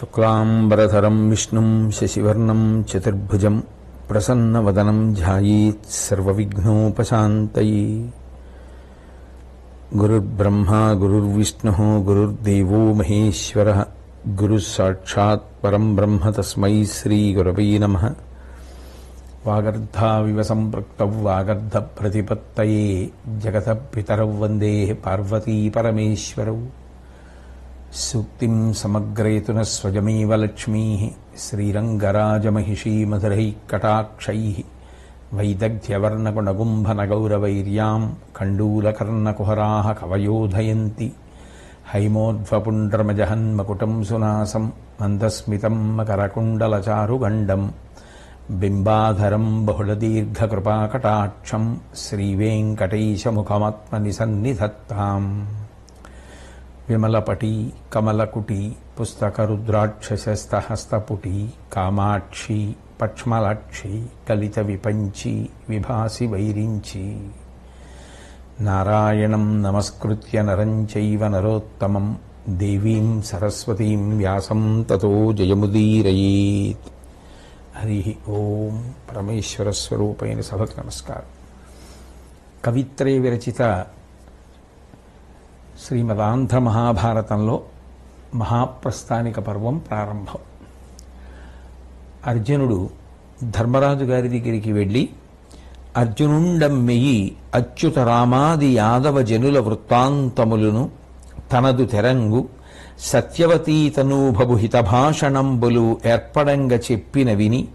శుక్లాంబరధరం విష్ణుం శశివర్ణం చతుర్భుజం ప్రసన్నవదనం ధ్యాయేత్ సర్వవిఘ్నోపశాంతయే. గురుర్బ్రహ్మా గురుర్విష్ణుః గురుర్దేవో మహేశ్వరః గురుః సాక్షాత్ పరం బ్రహ్మ తస్మై శ్రీగురవే నమః. వాగర్ధావివ సంపృక్తౌ వాగర్ధ ప్రతిపత్తయే జగతః పితరౌ వందే పార్వతీ పరమేశ్వరౌ. సూక్తిం సమగ్రేతున స్వయమేవ లక్ష్మీః శ్రీరంగరాజమహిషీ మధురైః కటాక్షైః వైదగ్ధ్యవర్ణగుణగుంభనగౌరవైర్యాం కండూలకర్ణకుహరాः కవయోధయంతి. హైమోర్ధ్వపుండ్రమజహన్మకుటం సునాసం మందస్మితం మకరకుండలచారుగండం బింబాధరం బహుళదీర్ఘకృపాకటాక్షం శ్రీవేంకటేశముఖమాత్మనిసన్నిధత్తాం. విమలపటీ కమలకుటీ పుస్తకరుద్రాక్షసస్తహస్తపుటీ కామాక్షి పక్ష్మలాక్షి కలిత విపంచి విభాసి వైరించి. నారాయణం నమస్కృత్య నరం చైవ నరోత్తమం దేవీం సరస్వతీం వ్యాసం తతో జయముదీరయేత్. హరి ఓం. పరమేశ్వర స్వరూపైన సభకు నమస్కారం. కవిత్రయ విరచిత శ్రీమదాంధ్ర మహాభారతంలో మహాప్రస్థానిక పర్వం ప్రారంభం. అర్జునుడు ధర్మరాజు గారి దగ్గరికి వెళ్ళి అర్జునుండమ్మెయి అచ్యుత రామాది యాదవ జనుల వృత్తాంతములను తనదు తెరంగు సత్యవతీతనూభవు హితభాషణంబులు ఏర్పడంగ చెప్పిన విని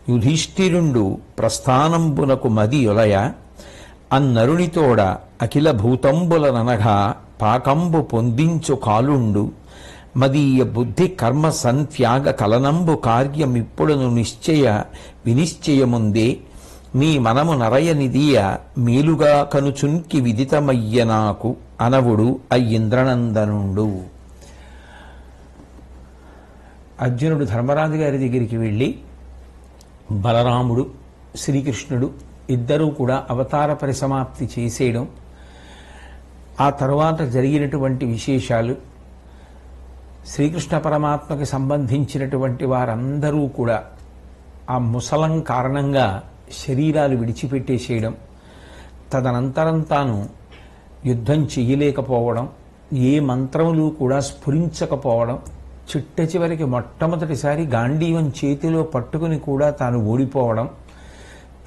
యుధిష్ఠిరుండు ప్రస్థానంబునకు మది యొలయ అన్నరునితోడ అఖిల భూతంబులననగా పాకంబు పొందించు కాలుండు మదీయ బుద్ధి కర్మ సంత్యాగ కలనంబు కార్యమిప్పుడును నిశ్చయ వినిశ్చయముందే నీ మనము నరయనిదియ మేలుగా కనుచున్కి విదితమయ్య నాకు అనవుడు అయ్యింద్రనందనుండు. అర్జునుడు ధర్మరాజు గారి దగ్గరికి వెళ్ళి బలరాముడు శ్రీకృష్ణుడు ఇద్దరూ కూడా అవతార పరిసమాప్తి చేసేయడం, ఆ తరువాత జరిగినటువంటి విశేషాలు, శ్రీకృష్ణ పరమాత్మకి సంబంధించినటువంటి వారందరూ కూడా ఆ ముసలం కారణంగా శరీరాలు విడిచిపెట్టేసేయడం, తదనంతరం తాను యుద్ధం చెయ్యలేకపోవడం, ఏ మంత్రములు కూడా స్ఫురించకపోవడం, చిట్ట చివరికి మొట్టమొదటిసారి గాంధీవం చేతిలో పట్టుకుని కూడా తాను ఓడిపోవడం,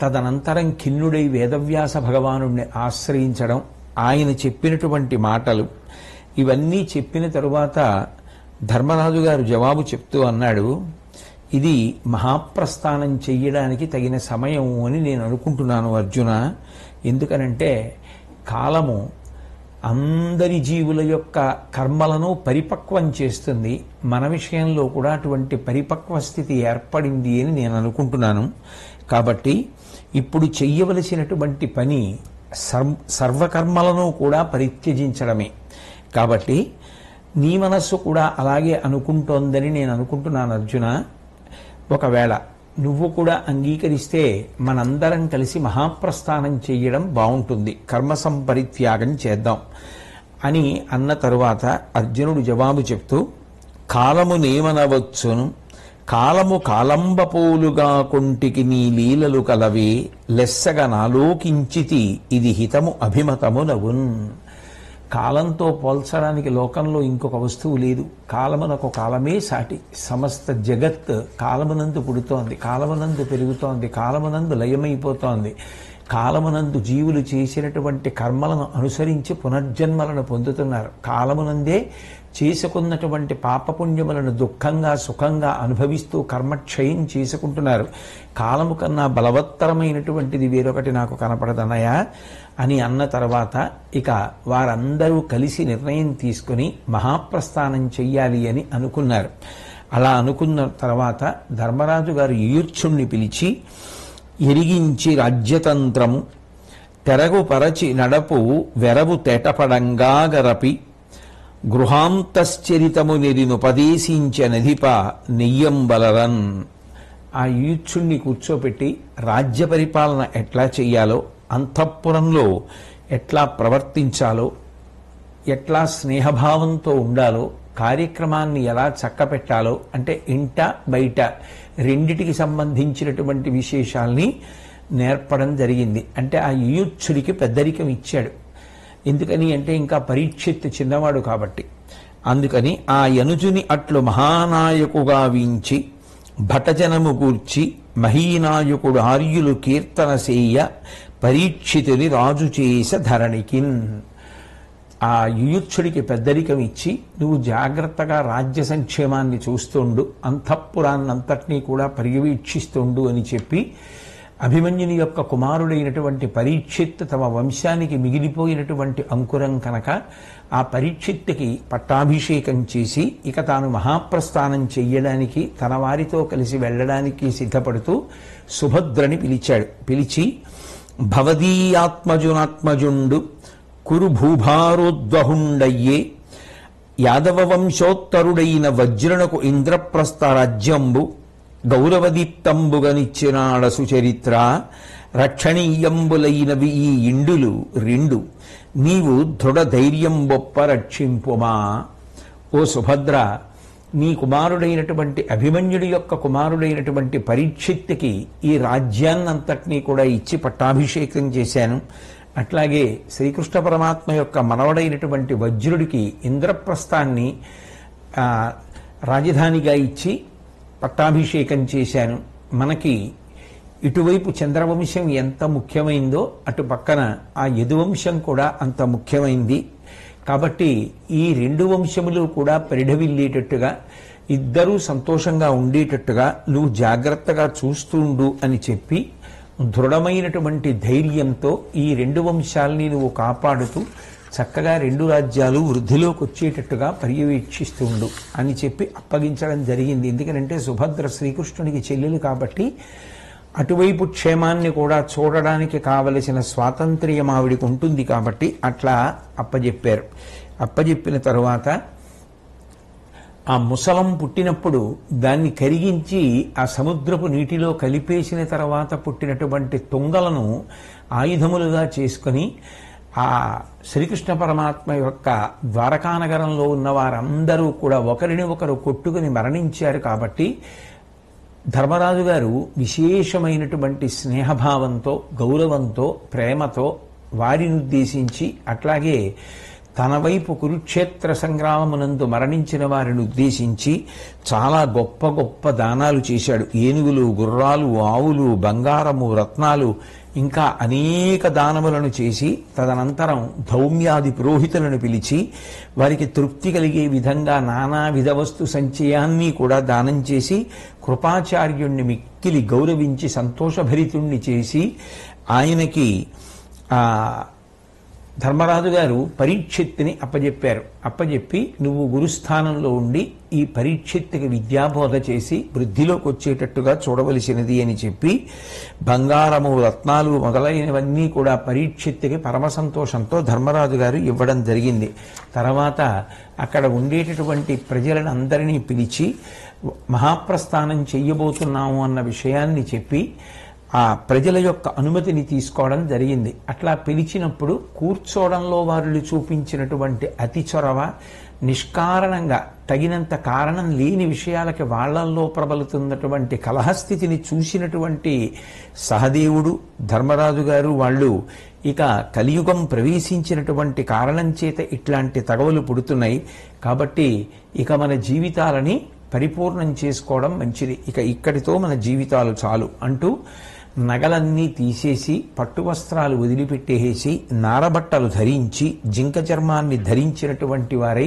తదనంతరం ఖిన్నుడై వేదవ్యాస భగవానుడిని ఆశ్రయించడం, ఆయన చెప్పినటువంటి మాటలు ఇవన్నీ చెప్పిన తరువాత ధర్మరాజు గారు జవాబు చెప్తూ అన్నాడు, ఇది మహాప్రస్థానం చెయ్యడానికి తగిన సమయం అని నేను అనుకుంటున్నాను అర్జున. ఎందుకనంటే కాలము అందరి జీవుల యొక్క కర్మలను పరిపక్వం చేస్తుంది. మన విషయంలో కూడా అటువంటి పరిపక్వ స్థితి ఏర్పడింది అని నేను అనుకుంటున్నాను. కాబట్టి ఇప్పుడు చెయ్యవలసినటువంటి పని సర్వకర్మలను కూడా పరిత్యజించడమే. కాబట్టి నీ మనస్సు కూడా అలాగే అనుకుంటోందని నేను అనుకుంటున్నాను అర్జున. ఒకవేళ నువ్వు కూడా అంగీకరిస్తే మనందరం కలిసి మహాప్రస్థానం చెయ్యడం బాగుంటుంది, కర్మ సంపరిత్యాగం చేద్దాం అని అన్న తరువాత అర్జునుడు జవాబు చెప్తూ, కాలము నేమనవచ్చును కాలము కాలంబపోలుగా కొంటికి నీ లీలలు కలవే లెస్సగా నాలోకించితి ఇది హితము అభిమతము నవున్. కాలంతో పోల్చడానికి లోకంలో ఇంకొక వస్తువు లేదు. కాలమునకు కాలమే సాటి. సమస్త జగత్ కాలమునందు పుడుతోంది, కాలమునందు పెరుగుతోంది, కాలమునందు లయమైపోతోంది. కాలమునందు జీవులు చేసినటువంటి కర్మలను అనుసరించి పునర్జన్మలను పొందుతున్నారు. కాలమునందే చేసుకున్నటువంటి పాపపుణ్యములను దుఃఖంగా సుఖంగా అనుభవిస్తూ కర్మక్షయం చేసుకుంటున్నారు. కాలము కన్నా బలవత్తరమైనటువంటిది వేరొకటి నాకు కనపడదన్నయా అని అన్న తర్వాత ఇక వారందరూ కలిసి నిర్ణయం తీసుకుని మహాప్రస్థానం చెయ్యాలి అని అనుకున్నారు. అలా అనుకున్న తర్వాత ధర్మరాజు గారు యూర్చుణ్ణి పిలిచి ఎరిగించి రాజ్యతంత్రము తెరగు పరచి నడపు వెరవు తేటపడంగా గరపి గృహాంతశ్చరితము నెరినుపదేశించనధిప నెయ్యంబలరన్. ఆ యూర్చుణ్ణి కూర్చోపెట్టి రాజ్య పరిపాలన ఎట్లా చెయ్యాలో, అంతఃపురంలో ఎట్లా ప్రవర్తించాలో, ఎట్లా స్నేహభావంతో ఉండాలో, కార్యక్రమాన్ని ఎలా చక్కపెట్టాలో, అంటే ఇంట బయట రెండిటికి సంబంధించినటువంటి విశేషాల్ని నేర్పడం జరిగింది. అంటే ఆ యుయుత్సుడికి పెద్దరికం ఇచ్చాడు. ఎందుకని అంటే ఇంకా పరీక్షిత్ చిన్నవాడు కాబట్టి. అందుకని ఆ యనుజుని అట్లు మహానాయకుగా వీంచి భటజనము గూర్చి మహీనాయకుడు ఆర్యులు కీర్తన సేయ పరీక్షితుని రాజు చేస ధరణికిన్. ఆ యుయుత్సుడికి పెద్దరికం ఇచ్చి నువ్వు జాగ్రత్తగా రాజ్య సంక్షేమాన్ని చూస్తుండు, అంతఃపురాన్నంతటినీ కూడా పర్యవేక్షిస్తుండు అని చెప్పి అభిమన్యుని యొక్క కుమారుడైనటువంటి పరీక్షిత్ తమ వంశానికి మిగిలిపోయినటువంటి అంకురం కనుక ఆ పరీక్షిత్తుకి పట్టాభిషేకం చేసి ఇక తాను మహాప్రస్థానం చెయ్యడానికి తన వారితో కలిసి వెళ్ళడానికి సిద్ధపడుతూ సుభద్రని పిలిచాడు. పిలిచి భవదీయాత్మజునాత్మజుండు కురు భూభారోద్వహుండయ్యే యాదవ వంశోత్తరుడైన వజ్రణకు ఇంద్రప్రస్థ రాజ్యంబు గౌరవదీప్తంబుగనిచ్చినాడ సుచరిత్ర రక్షణీయంబులైనవి ఈ ఇండులు రెండు నీవు దృఢ ధైర్యంబొప్ప రక్షింపుమా. ఓ సుభద్ర, నీ కుమారుడైనటువంటి అభిమన్యుడి యొక్క కుమారుడైనటువంటి పరీక్షిత్తుకి ఈ రాజ్యాన్నంతటినీ కూడా ఇచ్చి పట్టాభిషేకం చేశాను. అట్లాగే శ్రీకృష్ణ పరమాత్మ యొక్క మనవడైనటువంటి వజ్రుడికి ఇంద్రప్రస్థాన్ని రాజధానిగా ఇచ్చి పట్టాభిషేకం చేశాను. మనకి ఇటువైపు చంద్రవంశం ఎంత ముఖ్యమైందో అటు పక్కన ఆ యదువంశం కూడా అంత ముఖ్యమైంది. కాబట్టి ఈ రెండు వంశములు కూడా పరిఢవిల్లేటట్టుగా ఇద్దరూ సంతోషంగా ఉండేటట్టుగా నువ్వు జాగ్రత్తగా చూస్తుండు అని చెప్పి దృఢమైనటువంటి ధైర్యంతో ఈ రెండు వంశాల్ని నువ్వు కాపాడుతూ చక్కగా రెండు రాజ్యాలు వృద్ధిలోకి వచ్చేటట్టుగా పర్యవేక్షిస్తుండు అని చెప్పి అప్పగించడం జరిగింది. ఎందుకంటే సుభద్ర శ్రీకృష్ణునికి చెల్లెలు కాబట్టి అటువైపు క్షేమాన్ని కూడా చూడడానికి కావలసిన స్వాతంత్ర్యం ఆవిడికి ఉంటుంది కాబట్టి అట్లా అప్పజెప్పారు. అప్పజెప్పిన తరువాత ఆ ముసలం పుట్టినప్పుడు దాన్ని కరిగించి ఆ సముద్రపు నీటిలో కలిపేసిన తర్వాత పుట్టినటువంటి తుంగలను ఆయుధములుగా చేసుకొని ఆ శ్రీకృష్ణ పరమాత్మ యొక్క ద్వారకానగరంలో ఉన్న వారందరూ కూడా ఒకరిని ఒకరు కొట్టుకుని మరణించారు. కాబట్టి ధర్మరాజు గారు విశేషమైనటువంటి స్నేహభావంతో, గౌరవంతో, ప్రేమతో వారిని ఉద్దేశించి అట్లాగే తన వైపు కురుక్షేత్ర సంగ్రామమునందు మరణించిన వారిని ఉద్దేశించి చాలా గొప్ప గొప్ప దానాలు చేశాడు. ఏనుగులు, గుర్రాలు, ఆవులు, బంగారము, రత్నాలు, ఇంకా అనేక దానములను చేసి తదనంతరం ధౌమ్యాది పురోహితులను పిలిచి వారికి తృప్తి కలిగే విధంగా నానా విధ వస్తు సంచయాన్ని కూడా దానం చేసి కృపాచార్యుణ్ణి మిక్కిలి గౌరవించి సంతోషభరితుణ్ణి చేసి ఆయనకి ధర్మరాజు గారు పరీక్షిత్తుని అప్పజెప్పారు. అప్పజెప్పి నువ్వు గురుస్థానంలో ఉండి ఈ పరీక్షిత్తుకి విద్యాబోధ చేసి వృద్ధిలోకి వచ్చేటట్టుగా చూడవలసినది అని చెప్పి బంగారము, రత్నాలు మొదలైనవన్నీ కూడా పరీక్షిత్తుకి పరమ సంతోషంతో ధర్మరాజు గారు ఇవ్వడం జరిగింది. తర్వాత అక్కడ ఉండేటటువంటి ప్రజలను అందరినీ పిలిచి మహాప్రస్థానం చెయ్యబోతున్నాము అన్న విషయాన్ని చెప్పి ఆ ప్రజల యొక్క అనుమతిని తీసుకోవడం జరిగింది. అట్లా పిలిచినప్పుడు కూర్చోవడంలో వారు చూపించినటువంటి అతి చొరవ, నిష్కారణంగా తగినంత కారణం లేని విషయాలకి వాళ్లల్లో ప్రబలుతున్నటువంటి కలహస్థితిని చూసినటువంటి సహదేవుడు, ధర్మరాజు గారు వాళ్ళు ఇక కలియుగం ప్రవేశించినటువంటి కారణం చేత ఇట్లాంటి తగవలు పుడుతున్నాయి కాబట్టి ఇక మన జీవితాలని పరిపూర్ణం చేసుకోవడం మంచిది, ఇక ఇక్కడితో మన జీవితాలు చాలు అంటూ నగలన్నీ తీసేసి పట్టు వస్త్రాలు వదిలిపెట్టేసి నారబట్టలు ధరించి జింక చర్మాన్ని ధరించినటువంటి వారై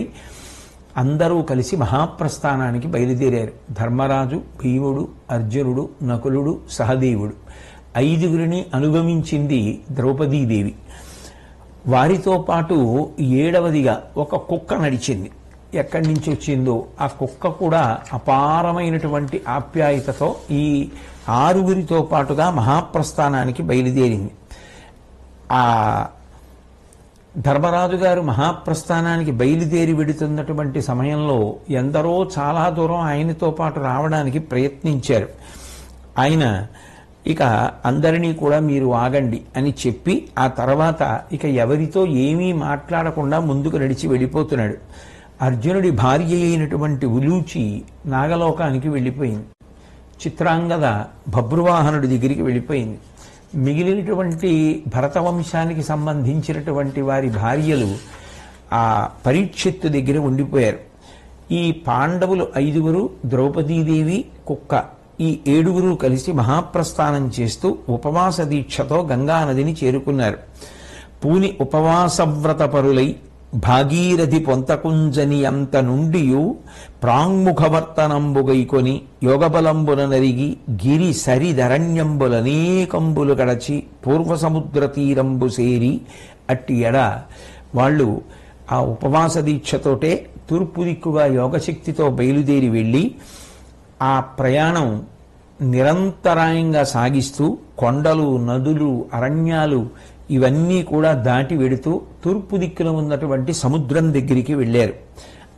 అందరూ కలిసి మహాప్రస్థానానికి బయలుదేరారు. ధర్మరాజు, భీముడు, అర్జునుడు, నకులుడు, సహదేవుడు ఐదుగురిని అనుగమించింది ద్రౌపదీదేవి. వారితో పాటు 7వదిగా ఒక కుక్క నడిచింది. ఎక్కడి నుంచి వచ్చిందో ఆ కుక్క కూడా అపారమైనటువంటి ఆప్యాయతతో ఈ 6గురితో పాటుగా మహాప్రస్థానానికి బయలుదేరింది. ఆ ధర్మరాజు గారు మహాప్రస్థానానికి బయలుదేరి వెడుతున్నటువంటి సమయంలో ఎందరో చాలా దూరం ఆయనతో పాటు రావడానికి ప్రయత్నించారు. ఆయన ఇక అందరినీ కూడా మీరు ఆగండి అని చెప్పి ఆ తర్వాత ఇక ఎవరితో ఏమీ మాట్లాడకుండా ముందుకు నడిచి వెళ్ళిపోతున్నాడు. అర్జునుడి భార్య అయినటువంటి ఉలూచి నాగలోకానికి వెళ్ళిపోయింది. చిత్రాంగద బభ్రువాహనుడి దగ్గరికి వెళ్ళిపోయింది. మిగిలినటువంటి భరతవంశానికి సంబంధించినటువంటి వారి భార్యలు ఆ పరీక్షిత్తు దగ్గర ఉండిపోయారు. ఈ పాండవులు 5 ద్రౌపదీదేవి, కుక్క, ఈ 7 కలిసి మహాప్రస్థానం చేస్తూ ఉపవాస దీక్షతో గంగానదిని చేరుకున్నారు. పూని ఉపవాసవ్రత పరులై భాగీరథి పొంతకుంజని అంత నుండి ప్రాంగ్ముఖవర్తనంబుగైకొని యోగబలంబున నరిగి గిరి సరిధరణ్యంబులనేకంబులు గడచి పూర్వసముద్ర తీరంబు సేరి అట్టి ఎడ వాళ్ళు ఆ ఉపవాస దీక్షతోటే తూర్పు దిక్కుగా యోగశక్తితో బయలుదేరి వెళ్ళి ఆ ప్రయాణం నిరంతరాయంగా సాగిస్తూ కొండలు, నదులు, అరణ్యాలు ఇవన్నీ కూడా దాటి వెడుతూ తూర్పు దిక్కున ఉన్నటువంటి సముద్రం దగ్గరికి వెళ్ళారు.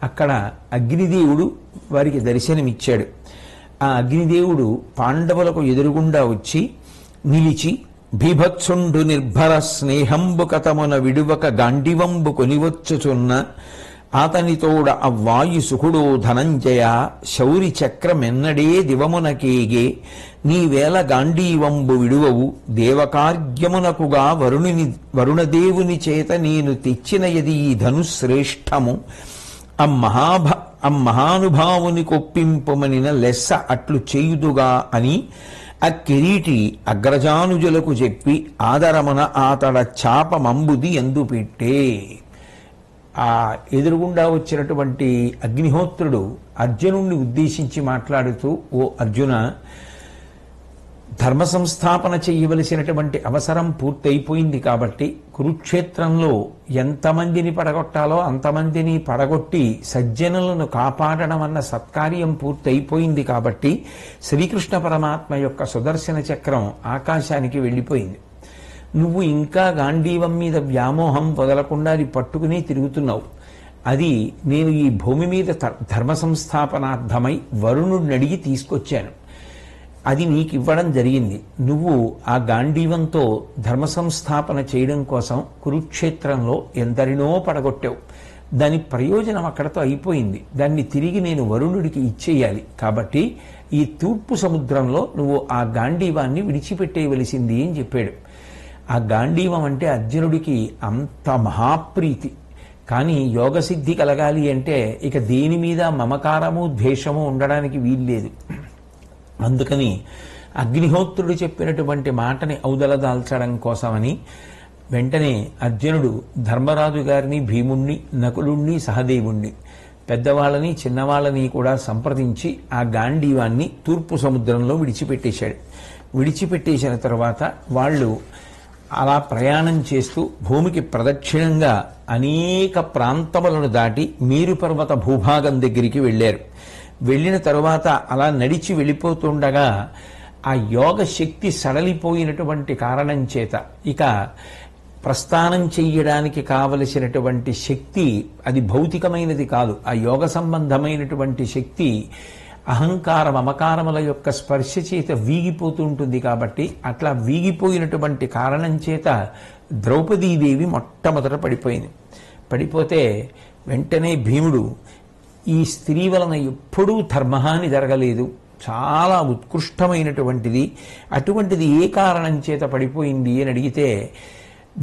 అక్కడ అగ్నిదేవుడు వారికి దర్శనమిచ్చాడు. ఆ అగ్నిదేవుడు పాండవులకు ఎదురుగుండా వచ్చి నిలిచి బీభత్సుండు నిర్భర స్నేహంబు కథమున విడువక గాండివంబు కొనివచ్చుచున్న ఆతనితోడ అవ్వాయు సుఖుడో ధనంజయ శౌరి చక్రమెన్నడే దివమునకేగే నీవేళ గాంధీవంబు విడువవు దేవకార్యమునకుగా వరుణదేవుని చేత నేను తెచ్చిన యది ఈ ధనుశ్రేష్టము అమ్మహానుభావుని కొప్పింపమనిన లెస్స అట్లు చేయుదుగా అని ఆ కిరీటి అగ్రజానుజులకు చెప్పి ఆదరమున ఆతడ చాపమంబుది ఎందు పెట్టే. ఆ ఎదురుగుండా వచ్చినటువంటి అగ్నిహోత్రుడు అర్జునుణ్ణి ఉద్దేశించి మాట్లాడుతూ, ఓ అర్జున, ధర్మ సంస్థాపన చేయవలసినటువంటి అవసరం పూర్తయిపోయింది కాబట్టి కురుక్షేత్రంలో ఎంతమందిని పడగొట్టాలో అంతమందిని పడగొట్టి సజ్జనులను కాపాడడం అన్న సత్కార్యం పూర్తయిపోయింది కాబట్టి శ్రీకృష్ణ పరమాత్మ యొక్క సుదర్శన చక్రం ఆకాశానికి వెళ్ళిపోయింది. నువ్వు ఇంకా గాంధీవం మీద వ్యామోహం వదలకుండా అది పట్టుకుని తిరుగుతున్నావు. అది నేను ఈ భూమి మీద ధర్మ సంస్థాపనార్థమై వరుణుడిని అడిగి తీసుకొచ్చాను. అది నీకు ఇవ్వడం జరిగింది. నువ్వు ఆ గాంధీవంతో ధర్మ సంస్థాపన చేయడం కోసం కురుక్షేత్రంలో ఎందరినో పడగొట్టావు. దాని ప్రయోజనం అక్కడతో అయిపోయింది. దాన్ని తిరిగి నేను వరుణుడికి ఇచ్చేయాలి. కాబట్టి ఈ తూర్పు సముద్రంలో నువ్వు ఆ గాంధీవాన్ని విడిచిపెట్టేయవలసింది అని చెప్పాడు. ఆ గాంధీవం అంటే అర్జునుడికి అంత మహాప్రీతి. కానీ యోగసిద్ధి కలగాలి అంటే ఇక దేని మీద మమకారము, ద్వేషము ఉండడానికి వీల్లేదు. అందుకని అగ్నిహోత్రుడు చెప్పినటువంటి మాటని ఔదలదాల్చడం కోసమని వెంటనే అర్జునుడు ధర్మరాజు గారిని, భీముణ్ణి, నకులుణ్ణి, సహదేవుణ్ణి, పెద్దవాళ్ళని చిన్నవాళ్ళని కూడా సంప్రదించి ఆ గాంధీవాన్ని తూర్పు సముద్రంలో విడిచిపెట్టేశాడు. విడిచిపెట్టేసిన తర్వాత వాళ్ళు అలా ప్రయాణం చేస్తూ భూమికి ప్రదక్షిణంగా అనేక ప్రాంతములను దాటి మేరు పర్వత భూభాగం దగ్గరికి వెళ్ళారు. వెళ్ళిన తరువాత అలా నడిచి వెళ్ళిపోతుండగా ఆ యోగ శక్తి సడలిపోయినటువంటి కారణం చేత ఇక ప్రస్థానం చెయ్యడానికి కావలసినటువంటి శక్తి అది భౌతికమైనది కాదు. ఆ యోగ సంబంధమైనటువంటి శక్తి అహంకార మమకారముల యొక్క స్పర్శ చేత వీగిపోతుంటుంది. కాబట్టి అట్లా వీగిపోయినటువంటి కారణం చేత ద్రౌపదీదేవి మొట్టమొదట పడిపోయింది. పడిపోతే వెంటనే భీముడు, ఈ స్త్రీ వలన ఎప్పుడూ ధర్మహాని జరగలేదు, చాలా ఉత్కృష్టమైనటువంటిది, అటువంటిది ఏ కారణం చేత పడిపోయింది అని అడిగితే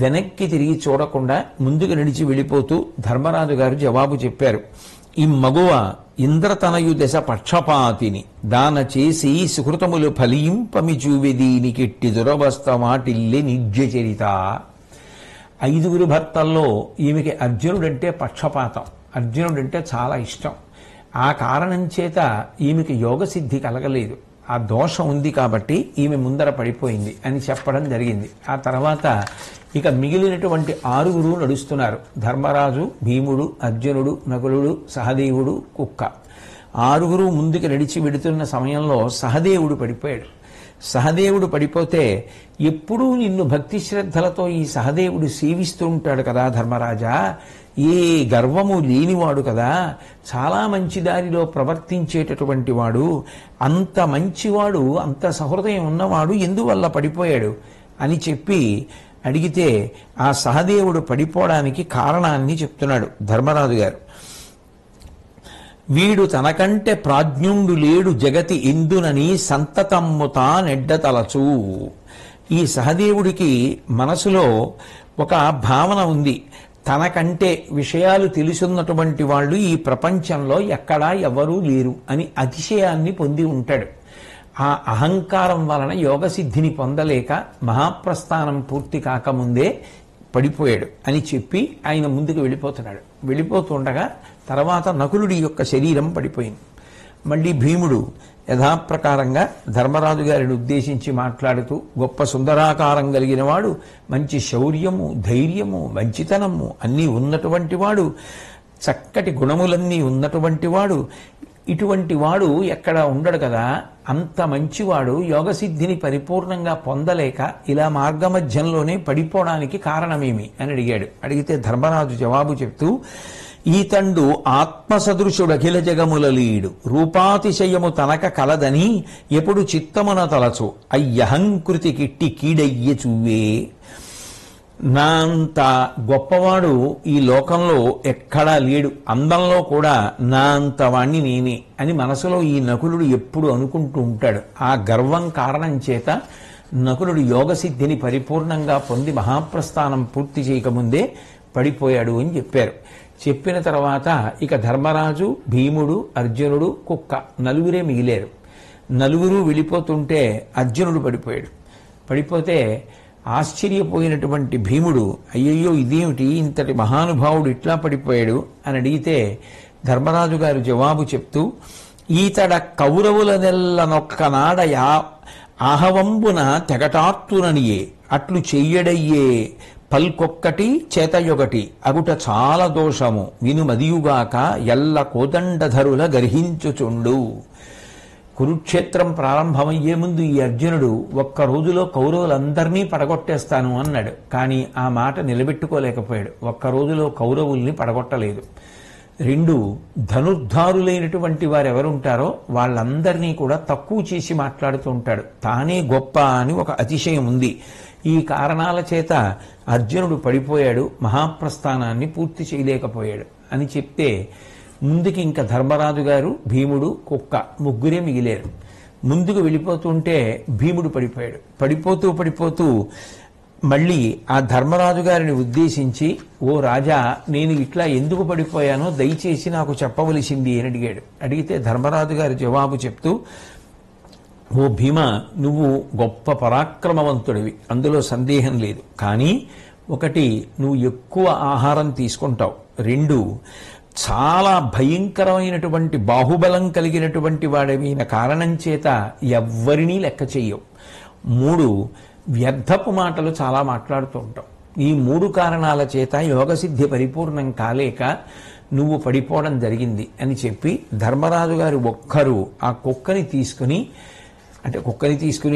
వెనక్కి తిరిగి చూడకుండా ముందుకు నడిచి వెళ్ళిపోతూ ధర్మరాజు గారు జవాబు చెప్పారు. ఈ మగువ ఇంద్రతనయు దశ పక్షపాతిని దాన చేసి సుకృతములు ఫలింపమి చూవెదీనికెట్టి దురవస్థ వాటిల్లే నిజ్యచరిత. 5 భర్తల్లో ఈమెకి అర్జునుడంటే పక్షపాతం, అర్జునుడంటే చాలా ఇష్టం. ఆ కారణం చేత ఈమెకి యోగసిద్ధి కలగలేదు. ఆ దోషం ఉంది కాబట్టి ఈమె ముందర పడిపోయింది అని చెప్పడం జరిగింది. ఆ తర్వాత ఇక మిగిలినటువంటి 6 నడుస్తున్నారు. ధర్మరాజు, భీముడు, అర్జునుడు, నకులుడు, సహదేవుడు, కుక్క. 6 ముందుకు నడిచి వెడుతున్న సమయంలో సహదేవుడు పడిపోయాడు. సహదేవుడు పడిపోతే ఎప్పుడూ నిన్ను భక్తి శ్రద్ధలతో ఈ సహదేవుడు సేవిస్తూ ఉంటాడు కదా ధర్మరాజా, ఏ గర్వము లేనివాడు కదా, చాలా మంచి దారిలో ప్రవర్తించేటటువంటి వాడు, అంత మంచివాడు, అంత సహృదయం ఉన్నవాడు ఎందువల్ల పడిపోయాడు అని చెప్పి అడిగితే ఆ సహదేవుడు పడిపోవడానికి కారణాన్ని చెప్తున్నాడు ధర్మరాజు గారు. వీడు తనకంటే ప్రాజ్ఞుండు లేడు జగతి ఇందునని సంతతమ్ముతా నెడ్డతలచు. ఈ సహదేవుడికి మనసులో ఒక భావన ఉంది. తనకంటే విషయాలు తెలుసున్నటువంటి వాళ్ళు ఈ ప్రపంచంలో ఎక్కడా ఎవరూ లేరు అని అతిశయాన్ని పొంది ఉంటాడు. ఆ అహంకారం వలన యోగసిద్ధిని పొందలేక మహాప్రస్థానం పూర్తి కాకముందే పడిపోయాడు అని చెప్పి ఆయన ముందుకు వెళ్ళిపోతున్నాడు. వెళ్ళిపోతుండగా తర్వాత నకులుడి యొక్క శరీరం పడిపోయింది. మళ్ళీ భీముడు యథాప్రకారంగా ధర్మరాజు గారిని ఉద్దేశించి మాట్లాడుతూ, గొప్ప సుందరాకారం కలిగిన వాడు, మంచి శౌర్యము, ధైర్యము, మంచితనము అన్నీ ఉన్నటువంటి వాడు, చక్కటి గుణములన్నీ ఉన్నటువంటి వాడు, ఇటువంటి వాడు ఎక్కడ ఉండడు కదా, అంత మంచివాడు యోగసిద్ధిని పరిపూర్ణంగా పొందలేక ఇలా మార్గమధ్యంలోనే పడిపోవడానికి కారణమేమి అని అడిగాడు. అడిగితే ధర్మరాజు జవాబు చెప్తూ, ఈతండు ఆత్మసదృశుడు అఖిల జగములలీడు, రూపాతిశయము తనక కలదని ఎప్పుడు చిత్తమున తలచు, అయ్యహంకృతి కిట్టి కీడయ్య చూవే. నా అంత గొప్పవాడు ఈ లోకంలో ఎక్కడా లేడు, అందంలో కూడా నా అంత వాణ్ణి నేనే అని మనసులో ఈ నకులుడు ఎప్పుడు అనుకుంటూ ఉంటాడు. ఆ గర్వం కారణం చేత నకులుడు యోగసిద్ధిని పరిపూర్ణంగా పొంది మహాప్రస్థానం పూర్తి చేయకముందే పడిపోయాడు అని చెప్పారు. చెప్పిన తర్వాత ఇక ధర్మరాజు, భీముడు, అర్జునుడు, కుక్క నలుగురే మిగిలారు. నలుగురు వెళ్ళిపోతుంటే అర్జునుడు పడిపోయాడు. పడిపోతే ఆశ్చర్యపోయినటువంటి భీముడు, అయ్యయ్యో ఇదేమిటి, ఇంతటి మహానుభావుడు ఇట్లా పడిపోయాడు అని అడిగితే ధర్మరాజు గారు జవాబు చెప్తూ, ఈతడ కౌరవులనెల్లనొక్కనాడ ఆహవంబున తెగటార్తుననియే అట్లు చెయ్యడయ్యే పల్కొక్కటి చేతయొకటి అగుట చాలా దోషము వినుమదియుగాక ఎల్ల కోదండధరుల గర్హించుచుండు. కురుక్షేత్రం ప్రారంభమయ్యే ముందు ఈ అర్జునుడు ఒక్క రోజులో కౌరవులందరినీ పడగొట్టేస్తాను అన్నాడు. కానీ ఆ మాట నిలబెట్టుకోలేకపోయాడు. ఒక్క రోజులో కౌరవుల్ని పడగొట్టలేదు. రెండు, ధనుర్ధారులైనటువంటి వారు ఎవరుంటారో వాళ్ళందరినీ కూడా తక్కువ చేసి మాట్లాడుతూ ఉంటాడు. తానే గొప్ప అని ఒక అతిశయం ఉంది. ఈ కారణాల చేత అర్జునుడు పడిపోయాడు, మహాప్రస్థానాన్ని పూర్తి చేయలేకపోయాడు అని చెప్తే ముందుకి ఇంకా ధర్మరాజు గారు, భీముడు, కుక్క ముగ్గురే మిగిలారు. ముందుకు వెళ్ళిపోతుంటే భీముడు పడిపోయాడు. పడిపోతూ మళ్ళీ ఆ ధర్మరాజు గారిని ఉద్దేశించి, ఓ రాజా, నేను ఇట్లా ఎందుకు పడిపోయానో దయచేసి నాకు చెప్పవలసింది అని అడిగాడు. అడిగితే ధర్మరాజు గారి జవాబు చెప్తూ, ఓ భీమ, నువ్వు గొప్ప పరాక్రమవంతుడివి, అందులో సందేహం లేదు. కానీ ఒకటి, నువ్వు ఎక్కువ ఆహారం తీసుకుంటావు. రెండు, చాలా భయంకరమైనటువంటి బాహుబలం కలిగినటువంటి వాడమైన కారణం చేత ఎవ్వరినీ లెక్క చెయ్యవు. మూడు, వ్యర్థపు మాటలు చాలా మాట్లాడుతూ ఉంటావు. ఈ మూడు కారణాల చేత యోగసిద్ధి పరిపూర్ణం కాలేక నువ్వు పడిపోవడం జరిగింది అని చెప్పి ధర్మరాజు గారు ఒక్కరు ఆ కుక్కని తీసుకుని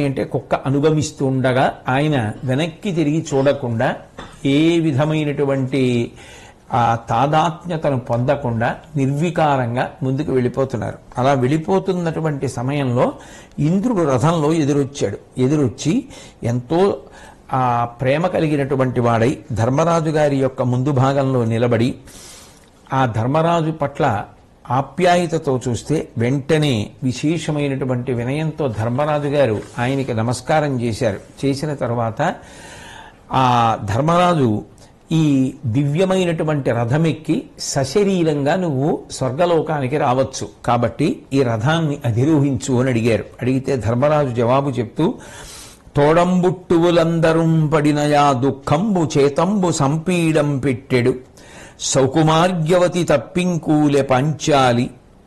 అంటే కుక్క అనుగమిస్తూ ఉండగా ఆయన వెనక్కి తిరిగి చూడకుండా ఏ విధమైనటువంటి ఆ తాదాత్మ్యతను పొందకుండా నిర్వికారంగా ముందుకు వెళ్ళిపోతున్నారు. అలా వెళ్ళిపోతున్నటువంటి సమయంలో ఇంద్రుడు రథంలో ఎదురొచ్చి ఎంతో ఆ ప్రేమ కలిగినటువంటి వాడై ధర్మరాజు గారి యొక్క ముందు భాగంలో నిలబడి ఆ ధర్మరాజు పట్ల ఆప్యాయతతో చూస్తే వెంటనే విశేషమైనటువంటి వినయంతో ధర్మరాజు గారు ఆయనకి నమస్కారం చేశారు. చేసిన తర్వాత ఆ ధర్మరాజు, ఈ దివ్యమైనటువంటి రథమెక్కి సశరీరంగా నువ్వు స్వర్గలోకానికి రావచ్చు, కాబట్టి ఈ రథాన్ని అధిరోహించు అని అడిగారు. అడిగితే ధర్మరాజు జవాబు చెప్తూ, తోడంబుట్టువులందరూ పడినయా దుఃఖంబు చేతంబు సంపీడం పెట్టెడు, సౌకుమార్యవతి తప్పింకూలె పంచాలి,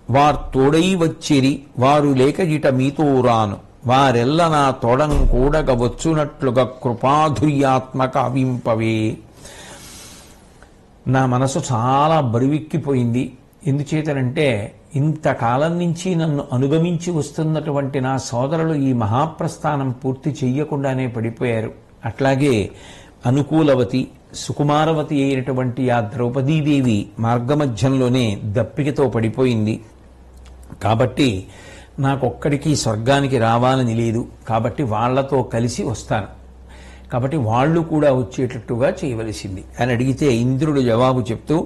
వార్తోడై వచ్చిరి వారు లేక ఇట మీతో రాను, వారెల్ల నా తోడం కూడగ వచ్చునట్లుగా కృపాధుర్యాత్మక అవింపవే. నా మనసు చాలా బరువెక్కిపోయింది. ఎందుచేతనంటే ఇంతకాలం నుంచి నన్ను అనుగమించి వస్తున్నటువంటి నా సోదరులు ఈ మహాప్రస్థానం పూర్తి చెయ్యకుండానే పడిపోయారు. అట్లాగే అనుకూలవతి, సుకుమారవతి అయినటువంటి ఆ ద్రౌపదీదేవి మార్గమధ్యంలోనే దప్పికతో పడిపోయింది. కాబట్టి నాకొక్కడికి స్వర్గానికి రావాలని లేదు, కాబట్టి వాళ్లతో కలిసి వస్తాను. కాబట్టి వాళ్ళు కూడా వచ్చేటట్టుగా చేయవలసింది అని అడిగితే ఇంద్రుడు జవాబు చెప్తూ,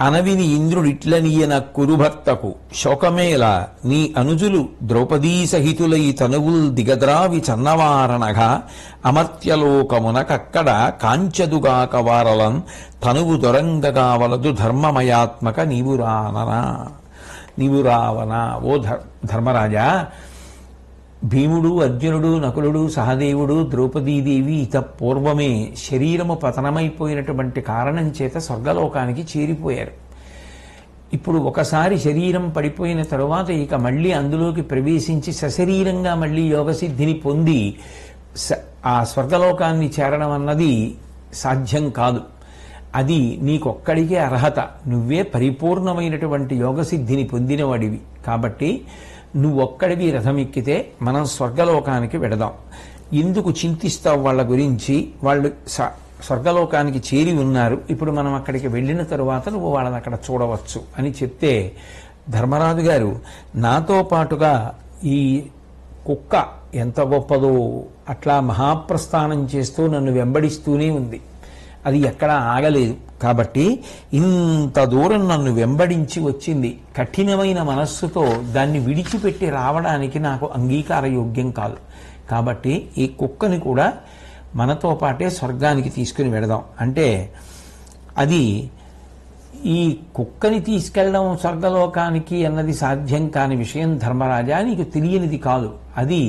అనవిని ఇంద్రుడు ఇట్లనీయన కురుభర్తకు శోకమేల నీ అనుజులు ద్రౌపదీ సహితులై తనువుల్ దిగద్రావి చన్నవారణగా అమర్త్యలోకమునకక్కడ కాంచదుగాక వారలం తనువు దొరంగగా వలదు ధర్మమయాత్మక నీవు రావనా. ఓ ధర్మరాజా, భీముడు, అర్జునుడు, నకులుడు, సహదేవుడు, ద్రౌపదీదేవి ఇత పూర్వమే శరీరము పతనమైపోయినటువంటి కారణం చేత స్వర్గలోకానికి చేరిపోయారు. ఇప్పుడు ఒకసారి శరీరం పడిపోయిన తరువాత ఇక మళ్ళీ అందులోకి ప్రవేశించి సశరీరంగా మళ్ళీ యోగసిద్ధిని పొంది ఆ స్వర్గలోకాన్ని చేరడం అన్నది సాధ్యం కాదు. అది నీకొక్కడికే అర్హత. నువ్వే పరిపూర్ణమైనటువంటి యోగసిద్ధిని పొందినవాడివి. కాబట్టి నువ్వొక్కడివి రథం ఎక్కితే మనం స్వర్గలోకానికి వెడదాం. ఎందుకు చింతిస్తావు వాళ్ళ గురించి? వాళ్ళు స్వర్గలోకానికి చేరి ఉన్నారు. ఇప్పుడు మనం అక్కడికి వెళ్ళిన తరువాత నువ్వు వాళ్ళని అక్కడ చూడవచ్చు అని చెప్తే, ధర్మరాజు గారు నాతో పాటుగా ఈ కుక్క ఎంత గొప్పదో అట్లా మహాప్రస్థానం చేస్తూ నన్ను వెంబడిస్తూనే ఉంది. అది ఎక్కడా ఆగలేదు. కాబట్టి ఇంత దూరం నన్ను వెంబడించి వచ్చింది. కఠినమైన మనస్సుతో దాన్ని విడిచిపెట్టి రావడానికి నాకు అంగీకార యోగ్యం కాదు. కాబట్టి ఈ కుక్కని కూడా మనతో పాటే స్వర్గానికి తీసుకుని వెడదాం అంటే, అది ఈ కుక్కని తీసుకెళ్ళడం స్వర్గలోకానికి అన్నది సాధ్యం కాని విషయం ధర్మరాజా, నీకు తెలియనిది కాదు. అది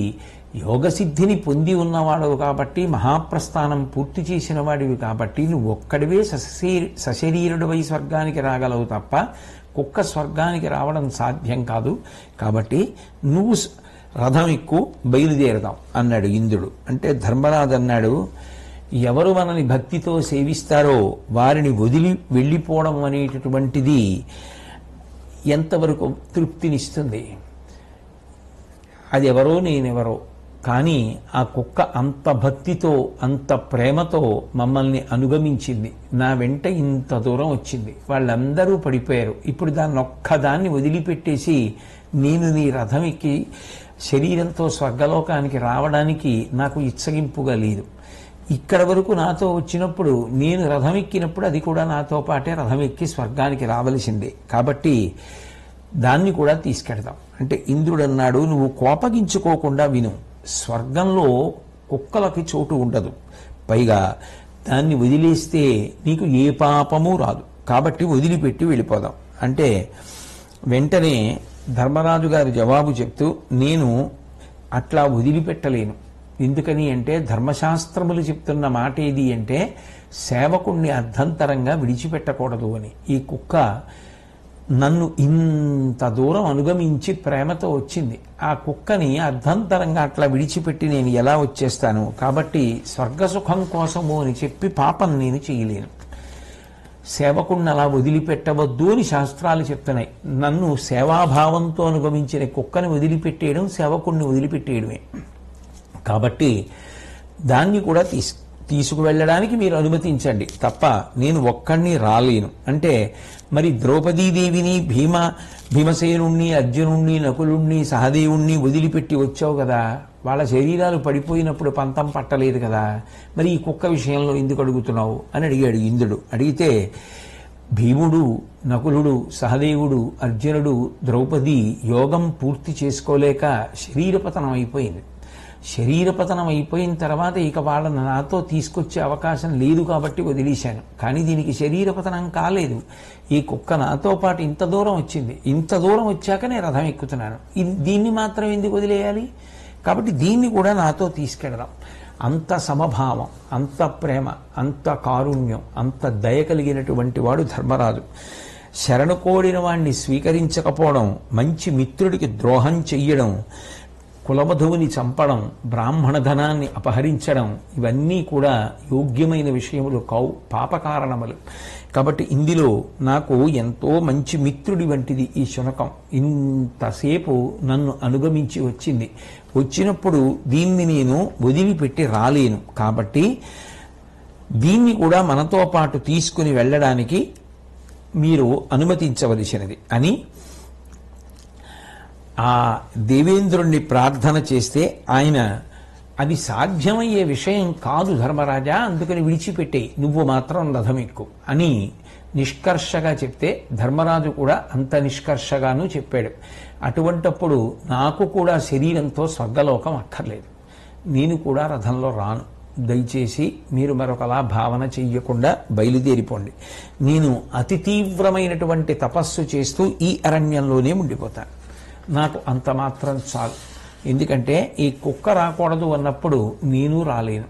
యోగసిద్ధిని పొంది ఉన్నవాడు కాబట్టి, మహాప్రస్థానం పూర్తి చేసిన వాడివి కాబట్టి నువ్వు ఒక్కడివే సశరీరుడివై స్వర్గానికి రాగలవు తప్ప కుక్క స్వర్గానికి రావడం సాధ్యం కాదు. కాబట్టి నువ్వు రథం ఎక్కు, బయలుదేరదాం అన్నాడు ఇంద్రుడు. అంటే ధర్మరాజు అన్నాడు, ఎవరు మనని భక్తితో సేవిస్తారో వారిని వదిలి వెళ్ళిపోవడం అనేటటువంటిది ఎంతవరకు తృప్తినిస్తుంది? అది ఎవరో నేనెవరో, కానీ ఆ కుక్క అంత భక్తితో అంత ప్రేమతో మమ్మల్ని అనుగమించింది. నా వెంట ఇంత దూరం వచ్చింది. వాళ్ళందరూ పడిపోయారు. ఇప్పుడు దాన్ని ఒక్కదాన్ని వదిలిపెట్టేసి నేను నీ రథం ఎక్కి శరీరంతో స్వర్గలోకానికి రావడానికి నాకు ఇచ్చగింపుగా లేదు. ఇక్కడ వరకు నాతో వచ్చినప్పుడు, నేను రథం ఎక్కినప్పుడు అది కూడా నాతో పాటే రథం ఎక్కి స్వర్గానికి రావలసిందే. కాబట్టి దాన్ని కూడా తీసుకెడదాం అంటే ఇంద్రుడు అన్నాడు, నువ్వు కోపగించుకోకుండా విను. స్వర్గంలో కుక్కలకి చోటు ఉండదు. పైగా దాన్ని వదిలేస్తే నీకు ఏ పాపము రాదు. కాబట్టి వదిలిపెట్టి వెళ్ళిపోదాం అంటే, వెంటనే ధర్మరాజు గారి జవాబు చెప్తూ, నేను అట్లా వదిలిపెట్టలేను. ఎందుకని అంటే, ధర్మశాస్త్రములు చెప్తున్న మాట ఏది అంటే, సేవకుణ్ణి అర్ధంతరంగా విడిచిపెట్టకూడదు అని. ఈ కుక్క నన్ను ఇంత దూరం అనుగమించి ప్రేమతో వచ్చింది. ఆ కుక్కని అర్ధంతరంగా అట్లా విడిచిపెట్టి నేను ఎలా వచ్చేస్తాను? కాబట్టి స్వర్గసుఖం కోసము అని చెప్పి పాపం నేను చేయలేను. సేవకుణ్ణి అలా వదిలిపెట్టవద్దు అని శాస్త్రాలు చెప్తున్నాయి. నన్ను సేవాభావంతో అనుగమించిన కుక్కని వదిలిపెట్టేయడం సేవకుణ్ణి వదిలిపెట్టేయడమే. కాబట్టి దాన్ని కూడా తీసుకువెళ్ళడానికి మీరు అనుమతించండి తప్ప నేను ఒక్కడిని రాలేను అంటే, మరి ద్రౌపదీదేవిని, భీమసేనుణ్ణి, అర్జునుణ్ణి, నకులుణ్ణి, సహదేవుణ్ణి వదిలిపెట్టి వచ్చావు కదా, వాళ్ళ శరీరాలు పడిపోయినప్పుడు పంతం పట్టలేదు కదా, మరి ఈ కుక్క విషయంలో ఎందుకు అడుగుతున్నావు అని అడిగాడు ఇంద్రుడు. అడిగితే, భీముడు, నకులుడు, సహదేవుడు, అర్జునుడు, ద్రౌపది యోగం పూర్తి చేసుకోలేక శరీరపతనం అయిపోయింది. శరీరపతనం అయిపోయిన తర్వాత ఇక వాళ్ళని నాతో తీసుకొచ్చే అవకాశం లేదు కాబట్టి వదిలేశాను. కానీ దీనికి శరీరపతనం కాలేదు. ఈ కుక్క నాతో పాటు ఇంత దూరం వచ్చింది. ఇంత దూరం వచ్చాక నేను రథం ఎక్కుతున్నాను. దీన్ని మాత్రం ఎందుకు వదిలేయాలి? కాబట్టి దీన్ని కూడా నాతో తీసుకెడదాం. అంత సమభావం, అంత ప్రేమ, అంత కారుణ్యం, అంత దయ కలిగినటువంటి వాడు ధర్మరాజు. శరణు కోడిన వాణ్ణి స్వీకరించకపోవడం, మంచి మిత్రుడికి ద్రోహం చెయ్యడం, కులవధువుని చంపడం, బ్రాహ్మణ ధనాన్ని అపహరించడం, ఇవన్నీ కూడా యోగ్యమైన విషయములు కావు, పాపకారణములు. కాబట్టి ఇందులో నాకు ఎంతో మంచి మిత్రుడి వంటిది ఈ శునకం. ఇంతసేపు నన్ను అనుగమించి వచ్చింది. వచ్చినప్పుడు దీన్ని నేను వదిలిపెట్టి రాలేను. కాబట్టి దీన్ని కూడా మనతో పాటు తీసుకుని వెళ్ళడానికి మీరు అనుమతించవలసినది అని ఆ దేవేంద్రుణ్ణి ప్రార్థన చేస్తే ఆయన అది సాధ్యమయ్యే విషయం కాదు ధర్మరాజా, అందుకని విడిచిపెట్టే, నువ్వు మాత్రం రథం ఎక్కు అని నిష్కర్షగా చెప్తే ధర్మరాజు కూడా అంత నిష్కర్షగాను చెప్పాడు. అటువంటప్పుడు నాకు కూడా శరీరంతో స్వర్గలోకం అక్కర్లేదు, నేను కూడా రథంలో రాను, దయచేసి మీరు మరొకలా భావన చెయ్యకుండా బయలుదేరిపోండి, నేను అతి తీవ్రమైనటువంటి తపస్సు చేస్తూ ఈ అరణ్యంలోనే ఉండిపోతాను, నాకు అంత మాత్రం చాలు. ఎందుకంటే ఈ కుక్క రాకూడదు అన్నప్పుడు నేను రాలేను,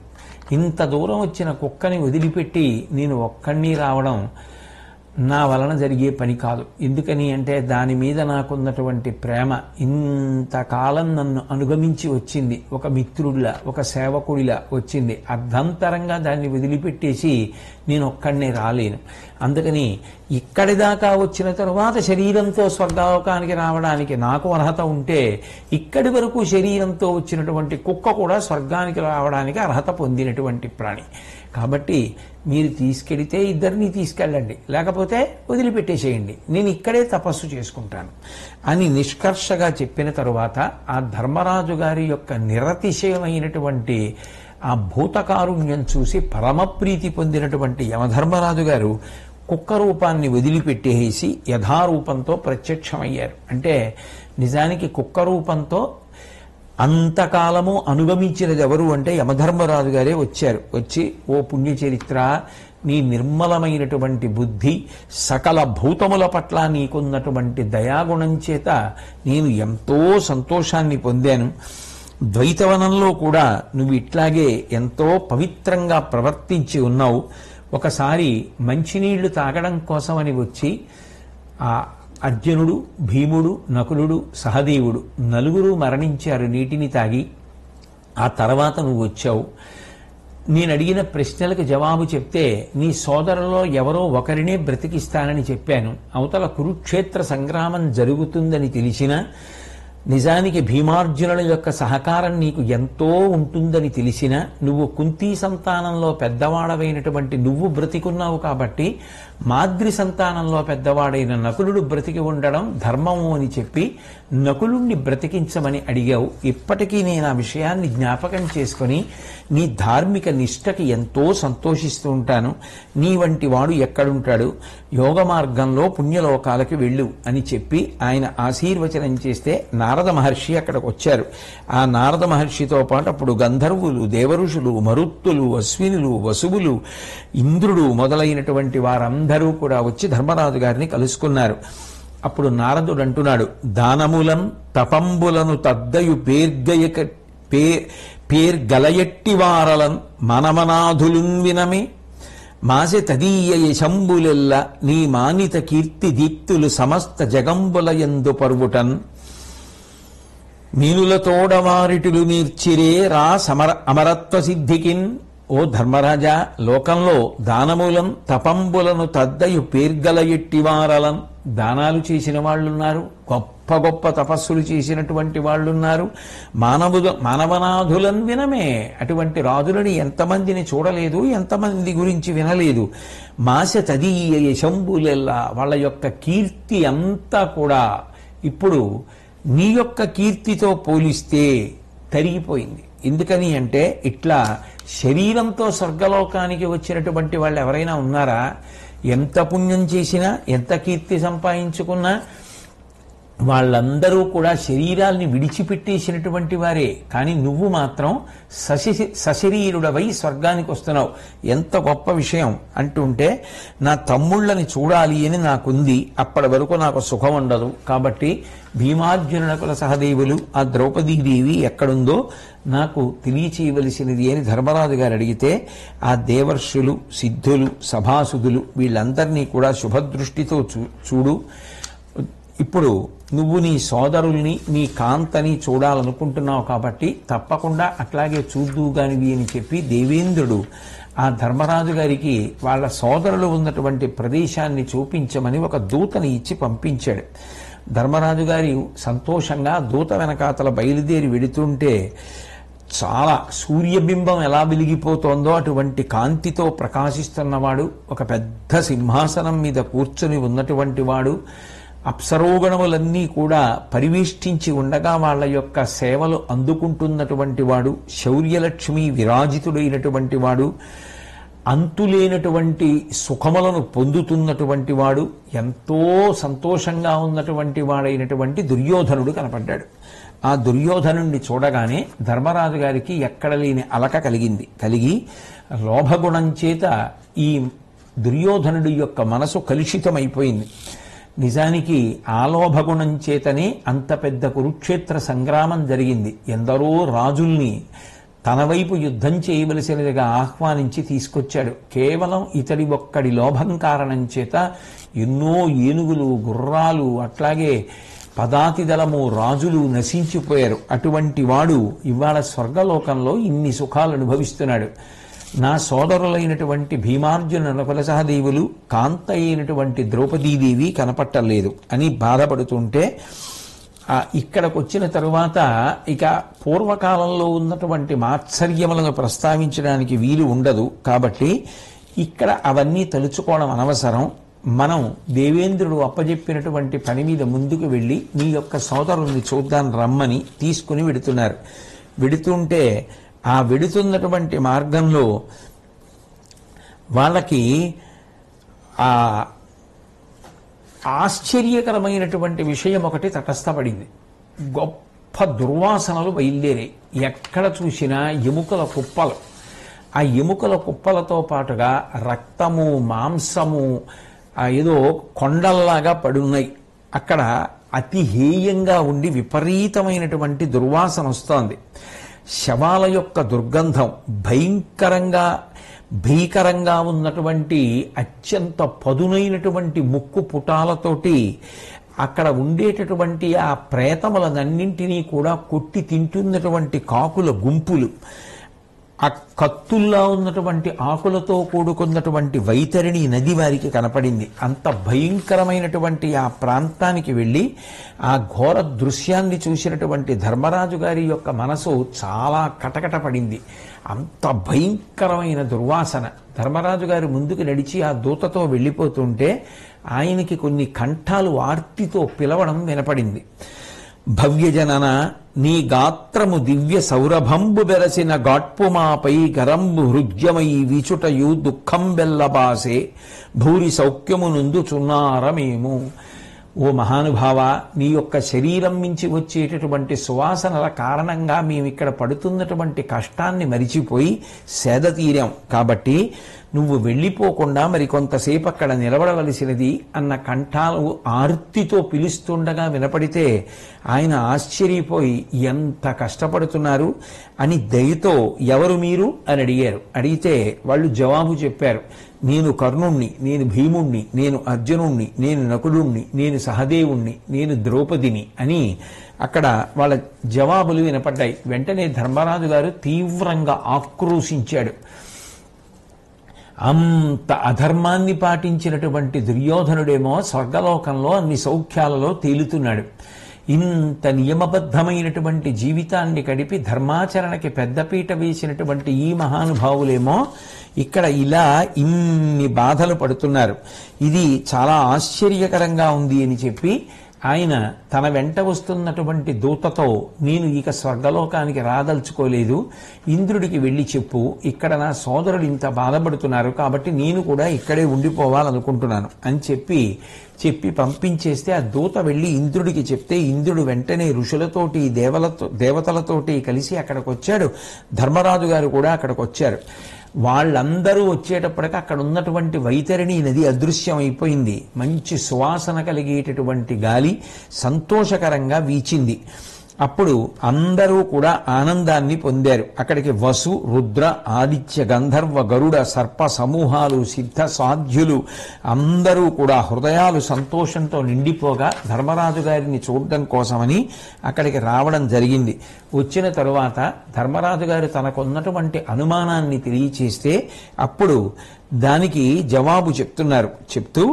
ఇంత దూరం వచ్చిన కుక్కని వదిలిపెట్టి నేను ఒక్కడిని రావడం నా వలన జరిగే పని కాదు. ఎందుకని అంటే దాని మీద నాకున్నటువంటి ప్రేమ ఇంతకాలం నన్ను అనుగమించి వచ్చింది, ఒక మిత్రుడిలా ఒక సేవకుడిలా వచ్చింది, అర్ధంతరంగా దాన్ని వదిలిపెట్టేసి నేను ఒక్కడినే రాలేను. అందుకని ఇక్కడి దాకా వచ్చిన తరువాత శరీరంతో స్వర్గలోకానికి రావడానికి నాకు అర్హత ఉంటే ఇక్కడి వరకు శరీరంతో వచ్చినటువంటి కుక్క కూడా స్వర్గానికి రావడానికి అర్హత పొందినటువంటి ప్రాణి. కాబట్టి మీరు తీసుకెడితే ఇద్దరిని తీసుకెళ్ళండి, లేకపోతే వదిలిపెట్టేసేయండి, నేను ఇక్కడే తపస్సు చేసుకుంటాను అని నిష్కర్షగా చెప్పిన తరువాత ఆ ధర్మరాజు గారి యొక్క నిరతిశయమైనటువంటి ఆ భూతకారుణ్యం చూసి పరమప్రీతి పొందినటువంటి యమధర్మరాజు గారు కుక్క రూపాన్ని వదిలిపెట్టేసి యథారూపంతో ప్రత్యక్షమయ్యారు. అంటే నిజానికి కుక్క రూపంతో అంతకాలము అనుగమించినది ఎవరు అంటే యమధర్మరాజు గారే వచ్చారు. వచ్చి, ఓ పుణ్యచరిత్ర, నీ నిర్మలమైనటువంటి బుద్ధి, సకల భూతముల పట్ల నీకున్నటువంటి దయాగుణం చేత నేను ఎంతో సంతోషాన్ని పొందాను. ద్వైతవనంలో కూడా నువ్వు ఇట్లాగే ఎంతో పవిత్రంగా ప్రవర్తించి ఉన్నావు. ఒకసారి మంచినీళ్లు తాగడం కోసమని వచ్చి ఆ అర్జునుడు, భీముడు, నకులుడు, సహదేవుడు నలుగురు మరణించారు నీటిని తాగి. ఆ తర్వాత నువ్వు వచ్చావు, నేను అడిగిన ప్రశ్నలకు జవాబు చెప్తే నీ సోదరులో ఎవరో ఒకరినే బ్రతికిస్తానని చెప్పాను. అవతల కురుక్షేత్ర సంగ్రామం జరుగుతుందని తెలిసినా, నిజానికి భీమార్జునుల యొక్క సహకారం నీకు ఎంతో ఉంటుందని తెలిసినా, నువ్వు కుంతీ సంతానంలో పెద్దవాడవైనటువంటి నువ్వు బ్రతికున్నావు కాబట్టి మాద్రి సంతానంలో పెద్దవాడైన నకులుడు బ్రతికి ఉండడం ధర్మము అని చెప్పి నకులుణ్ణి బ్రతికించమని అడిగావు. ఇప్పటికీ నేను ఆ విషయాన్ని జ్ఞాపకం చేసుకొని నీ ధార్మిక నిష్టకి ఎంతో సంతోషిస్తూ ఉంటాను. నీ వంటి వాడు ఎక్కడుంటాడు, యోగ మార్గంలో పుణ్యలోకాలకు వెళ్ళు అని చెప్పి ఆయన ఆశీర్వచనం చేస్తే నారద మహర్షి అక్కడికి వచ్చారు. ఆ నారద మహర్షితో పాటు అప్పుడు గంధర్వులు, దేవఋషులు, మరుత్తులు, అశ్వినులు, వసువులు, ఇంద్రుడు మొదలైనటువంటి వారందరూ కూడా వచ్చి ధర్మరాజు గారిని కలుసుకున్నారు. అప్పుడు నారదుడు అంటున్నాడు, దానములం తపంబులను తద్దయు పేర్గలయట్టి వారలన్ మనమనాధులున్ వినమే మాసె తదీయ యశంబులెల్ల నీ మానిత కీర్తి దీప్తులు సమస్త జగంబులయందు పర్వుటన్ మీనులతోడవారిటులు నీర్చిరే రా అమరత్వ సిద్ధికిన్. ఓ ధర్మరాజా, లోకంలో దానములం తపంబులను తద్దయు పేర్గలయెట్టివారలం, దానాలు చేసిన వాళ్ళున్నారు, గొప్ప గొప్ప తపస్సులు చేసినటువంటి వాళ్ళున్నారు, మానవనాథులను వినమే, అటువంటి రాజులని ఎంతమందిని చూడలేదు, ఎంతమంది గురించి వినలేదు. మాస తదీయ యశంబులెల్లా, వాళ్ళ యొక్క కీర్తి అంతా కూడా ఇప్పుడు నీ యొక్క కీర్తితో పోలిస్తే తరిగిపోయింది. ఎందుకని అంటే ఇట్లా శరీరంతో స్వర్గలోకానికి వచ్చినటువంటి వాళ్ళు ఎవరైనా ఉన్నారా? ఎంత పుణ్యం చేసినా, ఎంత కీర్తి సంపాదించుకున్నా వాళ్ళందరూ కూడా శరీరాల్ని విడిచిపెట్టేసినటువంటి వారే. కానీ నువ్వు మాత్రం సశరీరుడవై స్వర్గానికి వస్తున్నావు. ఎంత గొప్ప విషయం అంటుంటే, నా తమ్ముళ్ళని చూడాలి అని నాకుంది, అప్పటి వరకు నాకు సుఖం ఉండదు. కాబట్టి భీమార్జునుల సహదేవులు, ఆ ద్రౌపదీదేవి ఎక్కడుందో నాకు తెలియచేయవలసినది అని ధర్మరాజు గారు అడిగితే, ఆ దేవర్షులు, సిద్ధులు, సభాసుదులు వీళ్ళందరినీ కూడా శుభదృష్టితో చూడు. ఇప్పుడు నువ్వు నీ సోదరుల్ని, నీ కాంతని చూడాలనుకుంటున్నావు కాబట్టి తప్పకుండా అట్లాగే చూద్దువుగానివి అని చెప్పి దేవేంద్రుడు ఆ ధర్మరాజు గారికి వాళ్ళ సోదరులు ఉన్నటువంటి ప్రదేశాన్ని చూపించమని ఒక దూతని ఇచ్చి పంపించాడు. ధర్మరాజు గారి సంతోషంగా దూత వెనకాతల బయలుదేరి వెడుతుంటే చాలా సూర్యబింబం ఎలా వెలిగిపోతోందో అటువంటి కాంతితో ప్రకాశిస్తున్నవాడు, ఒక పెద్ద సింహాసనం మీద కూర్చుని ఉన్నటువంటి వాడు, అప్సరోగణములన్నీ కూడా పరివేష్టించి ఉండగా వాళ్ళ యొక్క సేవలు అందుకుంటున్నటువంటి వాడు, శౌర్యలక్ష్మి విరాజితుడైనటువంటి వాడు, అంతులేనటువంటి సుఖములను పొందుతున్నటువంటి వాడు, ఎంతో సంతోషంగా ఉన్నటువంటి వాడైనటువంటి దుర్యోధనుడు కనపడ్డాడు. ఆ దుర్యోధనుణ్ణి చూడగానే ధర్మరాజు గారికి ఎక్కడ లేని అలక కలిగి లోభగుణం చేత ఈ దుర్యోధనుడి యొక్క మనసు కలుషితమైపోయింది. నిజానికి ఆలోభగుణం చేతనే అంత పెద్ద కురుక్షేత్ర సంగ్రామం జరిగింది. ఎందరో రాజుల్ని తన వైపు యుద్ధం చేయవలసినదిగా ఆహ్వానించి తీసుకొచ్చాడు. కేవలం ఇతడి ఒక్కడి లోభం కారణం చేత ఎన్నో ఏనుగులు, గుర్రాలు, అట్లాగే పదాతిదళము, రాజులు నశించిపోయారు. అటువంటి వాడు ఇవాళ స్వర్గలోకంలో ఇన్ని సుఖాలు అనుభవిస్తున్నాడు. నా సోదరులైనటువంటి భీమార్జున నకుల సహదేవులు, కాంత అయినటువంటి ద్రౌపదీదేవి కనపట్టలేదు అని బాధపడుతుంటే, ఇక్కడికి వచ్చిన తరువాత ఇక పూర్వకాలంలో ఉన్నటువంటి మాత్సర్యములను ప్రస్తావించడానికి వీలు ఉండదు. కాబట్టి ఇక్కడ అవన్నీ తలుచుకోవడం అనవసరం. మనం దేవేంద్రుడు అప్పజెప్పినటువంటి పని మీద ముందుకు వెళ్ళి నీ యొక్క సోదరుల్ని చూద్దాం రమ్మని తీసుకుని వెడుతున్నారు. వెడుతుంటే ఆ వెడుతున్నటువంటి మార్గంలో వాళ్ళకి ఆ ఆశ్చర్యకరమైనటువంటి విషయం ఒకటి తటస్థపడింది. గొప్ప దుర్వాసనలు బయలుదేరాయి. ఎక్కడ చూసినా ఎముకల కుప్పలు. ఆ ఎముకల కుప్పలతో పాటుగా రక్తము, మాంసము ఏదో కొండల్లాగా పడున్నాయి. అక్కడ అతి హేయంగా ఉండి విపరీతమైనటువంటి దుర్వాసన వస్తోంది. శవాల యొక్క దుర్గంధం భీకరంగా ఉన్నటువంటి అత్యంత పదునైనటువంటి ముక్కు పుటాలతోటి అక్కడ ఉండేటటువంటి ఆ ప్రేతములనన్నింటినీ కూడా కొట్టి తింటున్నటువంటి కాకుల గుంపులు, ఆ కత్తుల్లా ఉన్నటువంటి ఆకులతో కూడుకున్నటువంటి వైతరిణి నది వారికి కనపడింది. అంత భయంకరమైనటువంటి ఆ ప్రాంతానికి వెళ్ళి ఆ ఘోర దృశ్యాన్ని చూసినటువంటి ధర్మరాజు గారి యొక్క మనసు చాలా కటకట పడింది. అంత భయంకరమైన దుర్వాసన. ధర్మరాజు గారు ముందుకు నడిచి ఆ దూతతో వెళ్ళిపోతుంటే ఆయనకి కొన్ని కంఠాలు ఆర్తితో పిలవడం వినపడింది. భవ్యజనన, నీ గాత్రము దివ్య సౌరభంబు బెరసిన గాట్పుమాపై గరంబు హృద్యమై విచుటయు దుఃఖం బెల్లబాసే భూరి సౌఖ్యము నుందుచున్నారమేము. ఓ మహానుభావ, నీ యొక్క శరీరం నుంచి వచ్చేటటువంటి సువాసనల కారణంగా మేమిక్కడ పడుతున్నటువంటి కష్టాన్ని మరిచిపోయి సేద తీరాం. కాబట్టి నువ్వు వెళ్ళిపోకుండా మరి కొంతసేపు అక్కడ నిలబడవలసినది అన్న కంఠాలు ఆర్తితో పిలుస్తుండగా వినపడితే ఆయన ఆశ్చర్యపోయి ఎంత కష్టపడుతున్నారు అని దయతో ఎవరు మీరు అని అడిగారు. అడిగితే వాళ్ళు జవాబు చెప్పారు. నేను కర్ణుణ్ణి, నేను భీముణ్ణి, నేను అర్జునుణ్ణి, నేను నకులుణ్ణి, నేను సహదేవుణ్ణి, నేను ద్రౌపదిని అని అక్కడ వాళ్ళ జవాబులు వినపడ్డాయి. వెంటనే ధర్మరాజు గారు తీవ్రంగా ఆక్రోశించాడు. అంత అధర్మాన్ని పాటించినటువంటి దుర్యోధనుడేమో స్వర్గలోకంలో అన్ని సౌఖ్యాలలో తేలుతున్నాడు. ఇంత నియమబద్ధమైనటువంటి జీవితాన్ని గడిపి ధర్మాచరణకి పెద్దపీట వేసినటువంటి ఈ మహానుభావులేమో ఇక్కడ ఇలా ఇన్ని బాధలు పడుతున్నారు. ఇది చాలా ఆశ్చర్యకరంగా ఉంది అని చెప్పి ఆయన తన వెంట వస్తున్నటువంటి దూతతో, నేను ఇక స్వర్గలోకానికి రాదలుచుకోలేదు, ఇంద్రుడికి వెళ్ళి చెప్పు, ఇక్కడ నా సోదరుడు ఇంత బాధపడుతున్నారు కాబట్టి నేను కూడా ఇక్కడే ఉండిపోవాలనుకుంటున్నాను అని చెప్పి పంపించేస్తే ఆ దూత వెళ్ళి ఇంద్రుడికి చెప్తే ఇంద్రుడు వెంటనే ఋషులతోటి దేవతలతోటి కలిసి అక్కడికి వచ్చాడు. ధర్మరాజు గారు కూడా అక్కడికి వచ్చారు. వాళ్ళందరూ వచ్చేటప్పటికి అక్కడ ఉన్నటువంటి వైతరిణి నది అదృశ్యమైపోయింది. మంచి సువాసన కలిగేటటువంటి గాలి సంతోషకరంగా వీచింది. అప్పుడు అందరూ కూడా ఆనందాన్ని పొందారు. అక్కడికి వసు, రుద్ర, ఆదిత్య, గంధర్వ, గరుడ, సర్ప సమూహాలు, సిద్ధ సాధ్యులు అందరూ కూడా హృదయాలు సంతోషంతో నిండిపోగా ధర్మరాజు గారిని చూడడం కోసమని అక్కడికి రావడం జరిగింది. వచ్చిన తరువాత ధర్మరాజు గారు తనకున్నటువంటి అనుమానాన్ని తెలియచేస్తే అప్పుడు దానికి జవాబు చెప్తూ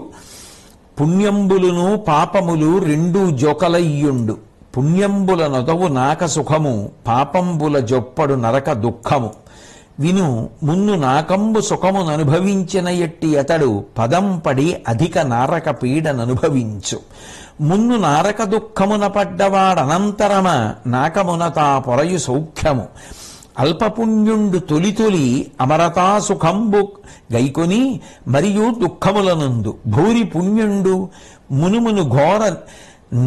పుణ్యంబులును పాపములు రెండు జొకలయ్యుండు, పుణ్యంబుల నొదవు నాక సుఖము, పాపంబుల జొప్పడు నరక దుఃఖము. విను మున్ను నాకంబు సుఖముననుభవించిన ఎట్టి అతడు పదం పడి అధిక నారక పీడననుభవించు. మున్ను నారక దుఃఖమున పడ్డవాడనంతరమ నాకమునతా పొరయు సౌఖ్యము అల్పపుణ్యుండు తొలి అమరతా సుఖంబు గైకొని మరియు దుఃఖములనందు భూరి పుణ్యుండు మునుమును ఘోర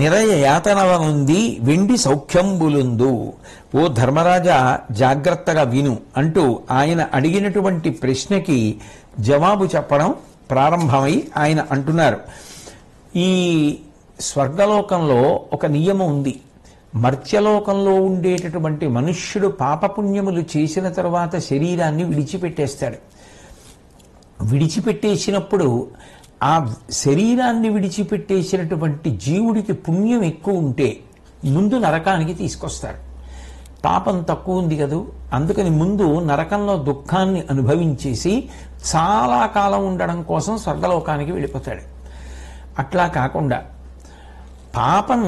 నిరయ యాతనవనుంది వెండి సౌఖ్యంబులుందు. ఓ ధర్మరాజా, జాగ్రత్తగా విను అంటూ ఆయన అడిగినటువంటి ప్రశ్నకి జవాబు చెప్పడం ప్రారంభమై ఆయన అంటున్నారు, ఈ స్వర్గలోకంలో ఒక నియమం ఉంది. మర్త్యలోకంలో ఉండేటటువంటి మనుష్యుడు పాపపుణ్యములు చేసిన తరువాత శరీరాన్ని విడిచిపెట్టేస్తాడు. విడిచిపెట్టేసినప్పుడు ఆ శరీరాన్ని విడిచిపెట్టేసినటువంటి జీవుడికి పుణ్యం ఎక్కువ ఉంటే ముందు నరకానికి తీసుకొస్తాడు. పాపం తక్కువ ఉంది కదూ, అందుకని ముందు నరకంలో దుఃఖాన్ని అనుభవించేసి చాలా కాలం ఉండడం కోసం స్వర్గలోకానికి వెళ్ళిపోతాడు. అట్లా కాకుండా పాపం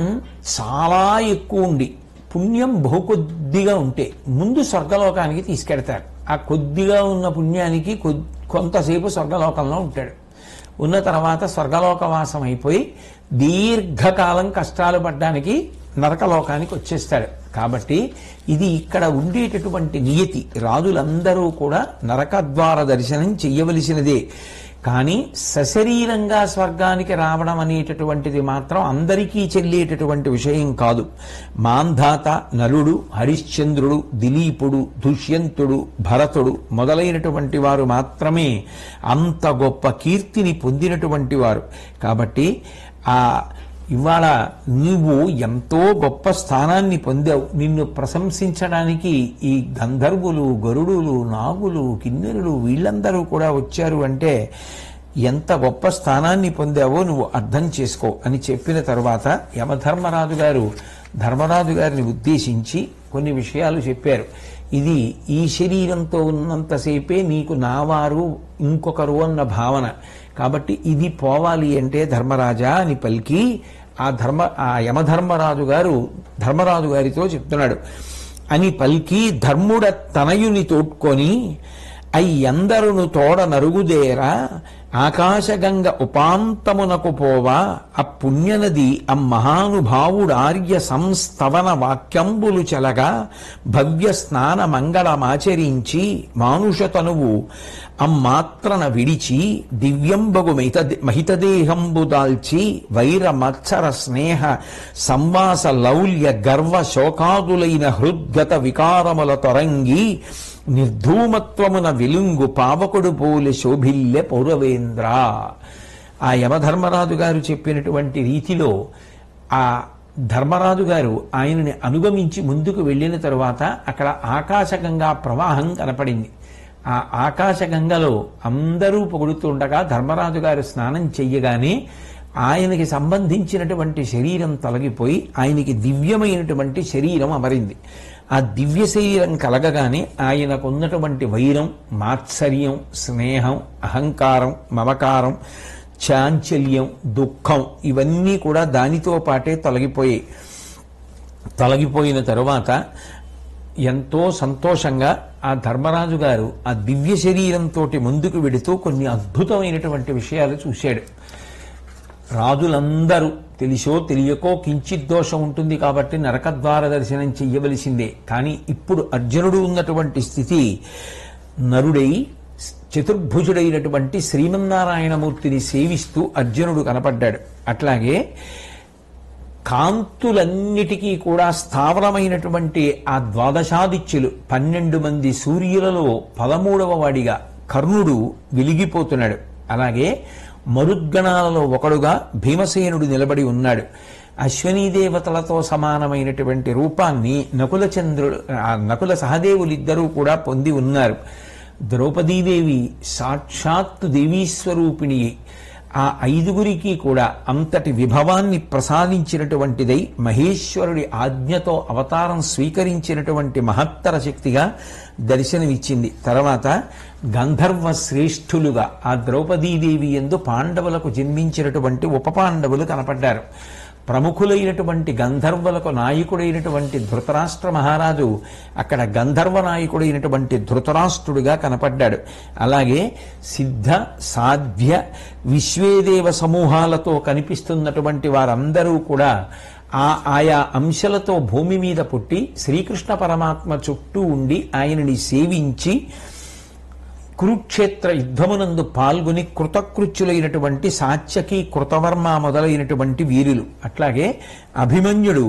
చాలా ఎక్కువ ఉండి పుణ్యం బహు కొద్దిగా ఉంటే ముందు స్వర్గలోకానికి తీసుకెడతారు. ఆ కొద్దిగా ఉన్న పుణ్యానికి కొంతసేపు స్వర్గలోకంలో ఉంటాడు. ఉన్న తర్వాత స్వర్గలోకవాసం అయిపోయి దీర్ఘకాలం కష్టాలు పడ్డానికి నరకలోకానికి వచ్చేస్తాడు. కాబట్టి ఇది ఇక్కడ ఉండేటటువంటి నియతి. రాజులందరూ కూడా నరకద్వార దర్శనం చెయ్యవలసినదే. కానీ సశరీరంగా స్వర్గానికి రావడం అనేటటువంటిది మాత్రం అందరికీ చెల్లేటటువంటి విషయం కాదు. మాంధాత, నలుడు, హరిశ్చంద్రుడు, దిలీపుడు, దుష్యంతుడు, భరతుడు మొదలైనటువంటి వారు మాత్రమే అంత గొప్ప కీర్తిని పొందినటువంటి వారు. కాబట్టి ఇవాళ నీవు ఎంతో గొప్ప స్థానాన్ని పొందావు. నిన్ను ప్రశంసించడానికి ఈ గంధర్వులు, గరుడులు, నాగులు, కిన్నెరులు వీళ్ళందరూ కూడా వచ్చారు అంటే ఎంత గొప్ప స్థానాన్ని పొందావో నువ్వు అర్థం చేసుకో అని చెప్పిన తర్వాత యమధర్మరాజు గారు ధర్మరాజు గారిని ఉద్దేశించి కొన్ని విషయాలు చెప్పారు. ఇది ఈ శరీరంతో ఉన్నంతసేపే నీకు నావారు ఇంకొకరు అన్న భావన. కాబట్టి ఇది పోవాలి అంటే ధర్మరాజా అని పలికి ఆ యమధర్మరాజు గారు ధర్మరాజు గారితో చెప్తున్నాడు అని పలికి ధర్ముడ తనయుని తోడ్కొని అయ్యందరును తోడ నరుగుదేరా ఆకాశగంగ ఉపాంతమునకు పోవా ఆ పుణ్యనది అమ్మహానుభావుడార్య సంస్తవన వాక్యంబులు చెలగా భవ్య స్నాన మంగళమాచరించి మానుషతనువు అమ్మాత్రన విడిచి దివ్యంబగు మహితదేహంబు దాల్చి వైర మత్సర స్నేహ సంవాస లౌల్య గర్వ శోకాదులైన హృద్గత వికారముల తొరంగి నిర్ధూమత్వమున వెలుంగు పావకుడు పోలె శోభిల్లె పౌరవేంద్ర. ఆ యమధర్మరాజు గారు చెప్పినటువంటి రీతిలో ఆ ధర్మరాజు గారు ఆయనని అనుగమించి ముందుకు వెళ్ళిన తరువాత అక్కడ ఆకాశగంగా ప్రవాహం కనపడింది. ఆ ఆకాశగంగలో అందరూ పొగుడుతుండగా ధర్మరాజు గారు స్నానం చెయ్యగానే ఆయనకి సంబంధించినటువంటి శరీరం తొలగిపోయి ఆయనకి దివ్యమైనటువంటి శరీరం అమరింది. ఆ దివ్య శరీరం కలగగానే ఆయనకు ఉన్నటువంటి వైరం, మాత్సర్యం, స్నేహం, అహంకారం, మమకారం, చాంచల్యం, దుఃఖం ఇవన్నీ కూడా దానితో పాటే తొలగిపోయిన తరువాత ఎంతో సంతోషంగా ఆ ధర్మరాజు గారు ఆ దివ్య శరీరంతో ముందుకు వెడుతూ కొన్ని అద్భుతమైనటువంటి విషయాలు చూశాడు. రాజులందరూ తెలిసో తెలియకో కించిత్ దోషం ఉంటుంది కాబట్టి నరకద్వార దర్శనం చెయ్యవలసిందే. కానీ ఇప్పుడు అర్జునుడు ఉన్నటువంటి స్థితి నరుడై చతుర్భుజుడైనటువంటి శ్రీమన్నారాయణమూర్తిని సేవిస్తూ అర్జునుడు కనపడ్డాడు. అట్లాగే కాంతులన్నిటికీ కూడా స్థావరమైనటువంటి ఆ ద్వాదశాదిత్యులు 12 మంది సూర్యులలో 13వ వాడిగా కర్ణుడు వెలిగిపోతున్నాడు. అలాగే మరుద్గణాలలో ఒకడుగా భీమసేనుడు నిలబడి ఉన్నాడు. అశ్వనీ దేవతలతో సమానమైనటువంటి రూపాన్ని నకుల సహదేవులిద్దరూ కూడా పొంది ఉన్నారు. ద్రౌపదీదేవి సాక్షాత్తు దేవీస్వరూపిణి. ఆ 5గురికి కూడా అంతటి విభవాన్ని ప్రసాదించినటువంటిదై మహేశ్వరుడి ఆజ్ఞతో అవతారం స్వీకరించినటువంటి మహత్తర శక్తిగా దర్శనమిచ్చింది. తర్వాత గంధర్వ శ్రేష్ఠులుగా ఆ ద్రౌపదీదేవి యందు పాండవులకు జన్మించినటువంటి ఉపపాండవులు కనపడ్డారు. ప్రముఖులైనటువంటి గంధర్వులకు నాయకుడైనటువంటి ధృతరాష్ట్ర మహారాజు అక్కడ గంధర్వ నాయకుడైనటువంటి ధృతరాష్ట్రుడిగా కనపడ్డాడు. అలాగే సిద్ధ సాధ్య విశ్వేదేవ సమూహాలతో కనిపిస్తున్నటువంటి వారందరూ కూడా ఆయా అంశాలతో భూమి మీద పుట్టి శ్రీకృష్ణ పరమాత్మ చుట్టూ ఉండి ఆయనని సేవించి కురుక్షేత్ర యుద్ధమునందు పాల్గొని కృతకృత్యులైనటువంటి సాత్యకి కృతవర్మ మొదలైనటువంటి వీరులు. అట్లాగే అభిమన్యుడు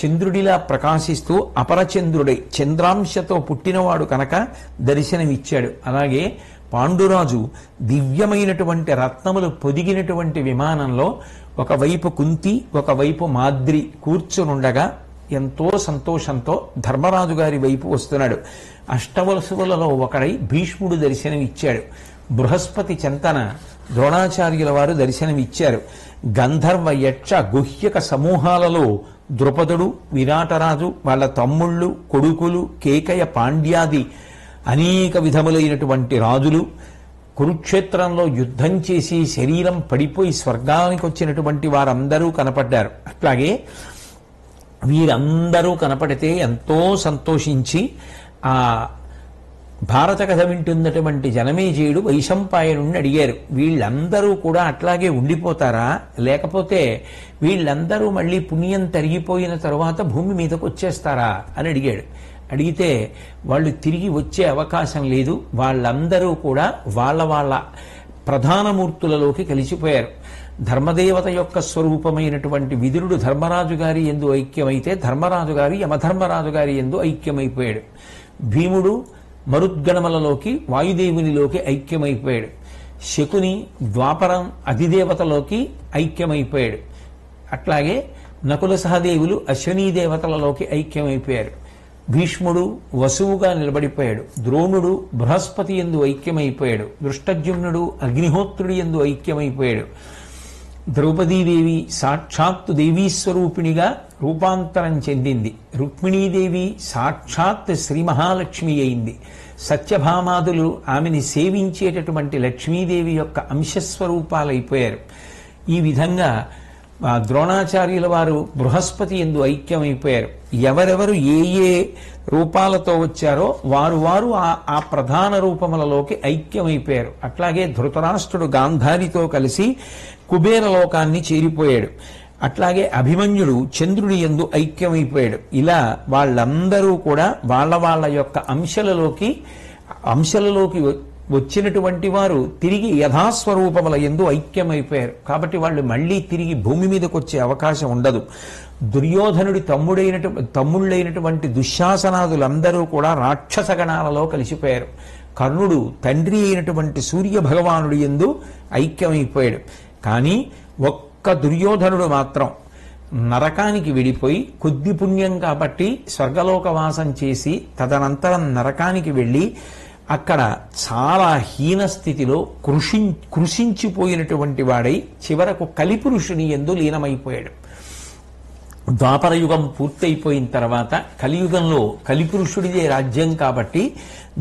చంద్రుడిలా ప్రకాశిస్తూ అపరచంద్రుడై చంద్రాంశతో పుట్టినవాడు కనుక దర్శనమిచ్చాడు. అలాగే పాండురాజు దివ్యమైనటువంటి రత్నములు పొదిగినటువంటి విమానంలో ఒకవైపు కుంతి ఒకవైపు మాద్రి కూర్చునుండగా ఎంతో సంతోషంతో ధర్మరాజు గారి వైపు వస్తున్నాడు. అష్టవసువులలో ఒకడై భీష్ముడు దర్శనమిచ్చాడు. బృహస్పతి చెంతన ద్రోణాచార్యుల వారు దర్శనమిచ్చారు. గంధర్వ యక్ష గుహ్యక సమూహాలలో ద్రుపదుడు విరాటరాజు వాళ్ళ తమ్ముళ్ళు కొడుకులు కేకయ పాండ్యాది అనేక విధములైనటువంటి రాజులు కురుక్షేత్రంలో యుద్ధం చేసి శరీరం పడిపోయి స్వర్గానికి వచ్చినటువంటి వారందరూ కనపడ్డారు. అట్లాగే వీరందరూ కనపడితే ఎంతో సంతోషించి ఆ భారత కథ వింటున్నటువంటి జనమేజయుడు వైశంపాయనుడిని అడిగారు, వీళ్ళందరూ కూడా అట్లాగే ఉండిపోతారా, లేకపోతే వీళ్ళందరూ మళ్ళీ పుణ్యం తరిగిపోయిన తరువాత భూమి మీదకు వచ్చేస్తారా అని అడిగాడు. అడిగితే వాళ్ళు తిరిగి వచ్చే అవకాశం లేదు, వాళ్ళందరూ కూడా వాళ్ళ ప్రధానమూర్తులలోకి కలిసిపోయారు. ధర్మదేవత యొక్క స్వరూపమైనటువంటి విదురుడు ధర్మరాజు గారి యందు ఐక్యమైతే ధర్మరాజు గారి యమధర్మరాజు గారి యందు ఐక్యమైపోయాడు. భీముడు మరుద్గణములలోకి వాయుదేవునిలోకి ఐక్యమైపోయాడు. శకుని ద్వాపరం అధిదేవతలోకి ఐక్యమైపోయాడు. అట్లాగే నకుల సహదేవులు అశ్వనీ దేవతలలోకి ఐక్యమైపోయారు. భీష్ముడు వసువుగా నిలబడిపోయాడు. ద్రోణుడు బృహస్పతి యందు ఐక్యమైపోయాడు. దృష్టజ్యుమ్నుడు అగ్నిహోత్రుడి యందు ఐక్యమైపోయాడు. ద్రౌపదీదేవి సాక్షాత్తు దేవీస్వరూపిణిగా రూపాంతరం చెందింది. రుక్మిణీదేవి సాక్షాత్ శ్రీ మహాలక్ష్మి అయింది. సత్యభామాదులు ఆమెని సేవించేటటువంటి లక్ష్మీదేవి యొక్క అంశస్వరూపాలైపోయారు. ఈ విధంగా ద్రోణాచార్యుల వారు బృహస్పతి యందు ఐక్యమైపోయారు. ఎవరెవరు ఏ ఏ రూపాలతో వచ్చారో వారు ఆ ప్రధాన రూపములలోకి ఐక్యమైపోయారు. అట్లాగే ధృతరాష్ట్రుడు గాంధారితో కలిసి కుబేరలోకాన్ని చేరిపోయాడు. అట్లాగే అభిమన్యుడు చంద్రుడి యందు ఐక్యమైపోయాడు. ఇలా వాళ్ళందరూ కూడా వాళ్ళ యొక్క అంశలలోకి వచ్చినటువంటి వారు తిరిగి యథాస్వరూపముల యందు ఐక్యమైపోయారు. కాబట్టి వాళ్ళు మళ్ళీ తిరిగి భూమి మీదకి వచ్చే అవకాశం ఉండదు. దుర్యోధనుడి తమ్ముళ్ళైనటువంటి దుశ్శాసనాదులందరూ కూడా రాక్షసగణాలలో కలిసిపోయారు. కర్ణుడు తండ్రి అయినటువంటి సూర్య భగవానుడి యందు ఐక్యమైపోయాడు. కానీ ఒక్క దుర్యోధనుడు మాత్రం నరకానికి విడిపోయి కొద్ది పుణ్యం కాబట్టి స్వర్గలోకవాసం చేసి తదనంతరం నరకానికి వెళ్ళి అక్కడ చాలా హీన స్థితిలో కృషించిపోయినటువంటి వాడై చివరకు కలిపురుషుని యందు లీనమైపోయాడు. ద్వాపరయుగం పూర్తయిపోయిన తర్వాత కలియుగంలో కలిపురుషుడిదే రాజ్యం కాబట్టి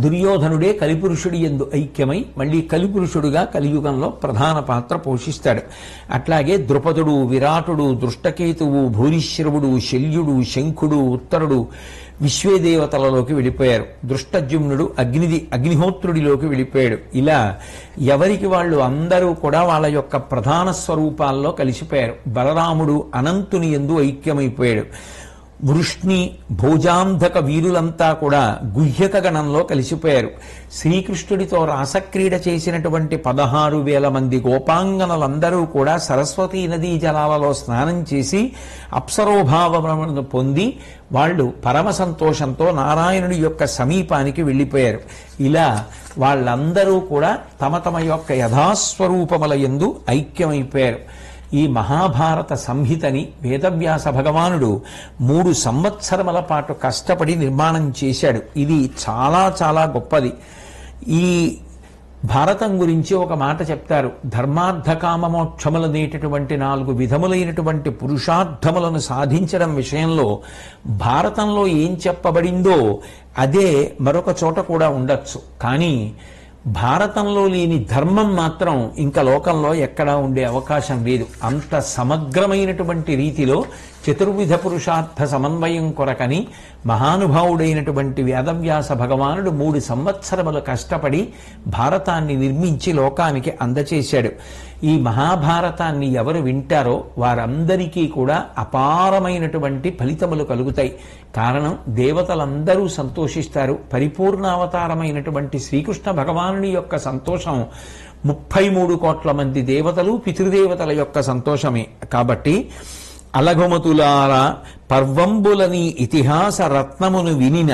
దుర్యోధనుడే కలిపురుషుడి యందు ఐక్యమై మళ్ళీ కలిపురుషుడుగా కలియుగంలో ప్రధాన పాత్ర పోషిస్తాడు. అట్లాగే ద్రుపదుడు విరాటుడు దృష్టకేతువు భూరిశ్రవుడు శల్యుడు శంఖుడు ఉత్తరుడు విశ్వేదేవతలలోకి వెళ్ళిపోయారు. దృష్టజ్యుమ్నుడు అగ్నిహోత్రుడిలోకి వెళ్ళిపోయాడు. ఇలా ఎవరికి వాళ్ళు అందరూ కూడా వాళ్ళ యొక్క ప్రధాన స్వరూపాల్లో కలిసిపోయారు. బలరాముడు అనంతుని యందు ఐక్యమైపోయాడు. వృష్ణి భోజాంధక వీరులంతా కూడా గుహ్యక గణంలో కలిసిపోయారు. శ్రీకృష్ణుడితో రాసక్రీడ చేసినటువంటి 16,000 మంది గోపాంగనలందరూ కూడా సరస్వతీ నదీ జలాలలో స్నానం చేసి అప్సరోభావమును పొంది వాళ్ళు పరమ సంతోషంతో నారాయణుడి యొక్క సమీపానికి వెళ్ళిపోయారు. ఇలా వాళ్ళందరూ కూడా తమ యొక్క యథాస్వరూపముల యందు ఐక్యమైపోయారు. ఈ మహాభారత సంహితని వేదవ్యాస భగవానుడు 3 సంవత్సరముల పాటు కష్టపడి నిర్మాణం చేశాడు. ఇది చాలా చాలా గొప్పది. ఈ భారతం గురించి ఒక మాట చెప్తారు. ధర్మార్థ కామమోక్షములనేటటువంటి 4 విధములైనటువంటి పురుషార్థములను సాధించడం విషయంలో భారతంలో ఏం చెప్పబడిందో అదే మరొక చోట కూడా ఉండొచ్చు. కానీ భారతంలో లేని ధర్మం మాత్రం ఇంకా లోకంలో ఎక్కడా ఉండే అవకాశం లేదు. అంత సమగ్రమైనటువంటి రీతిలో చతుర్విధ పురుషార్థ సమన్వయం కొరకని మహానుభావుడైనటువంటి వేదవ్యాస భగవానుడు 3 సంవత్సరములు కష్టపడి భారతాన్ని నిర్మించి లోకానికి అందచేశాడు. ఈ మహాభారతాన్ని ఎవరు వింటారో వారందరికీ కూడా అపారమైనటువంటి ఫలితములు కలుగుతాయి. కారణం, దేవతలందరూ సంతోషిస్తారు. పరిపూర్ణావతారమైనటువంటి శ్రీకృష్ణ భగవానుని యొక్క సంతోషం 33 కోట్ల మంది దేవతలు పితృదేవతల యొక్క సంతోషమే. కాబట్టి అలఘుమతులారా పర్వంబులని ఇతిహాస రత్నమును వినిన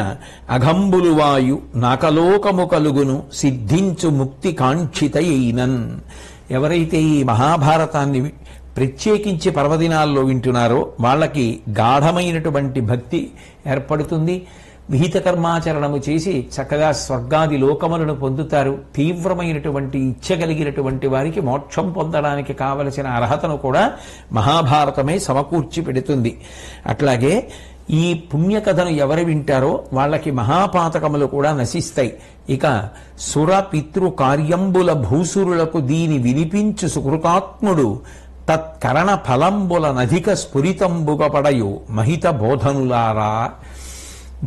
అఘంబులు వాయు నాకలోకము కలుగును సిద్ధించు ముక్తి కాంక్షితయైనన్. ఎవరైతే ఈ మహాభారతాన్ని ప్రత్యేకించి పర్వదినాల్లో వింటున్నారో వాళ్ళకి గాఢమైనటువంటి భక్తి ఏర్పడుతుంది. విహిత కర్మాచరణము చేసి చక్కగా స్వర్గాది లోకములను పొందుతారు. తీవ్రమైనటువంటి ఇచ్చగలిగినటువంటి వారికి మోక్షం పొందడానికి కావలసిన అర్హతను కూడా మహాభారతమే సమకూర్చి పెడుతుంది. అట్లాగే ఈ పుణ్యకథను ఎవరు వింటారో వాళ్ళకి మహాపాతకములు కూడా నశిస్తాయి. ఇక సుర పితృ కార్యంబుల భూసురులకు దీని వినిపించు సుకృతాత్ముడు తత్కరణ ఫలంబుల నధిక స్ఫురితంబుగ పడయు మహిత బోధనులారా.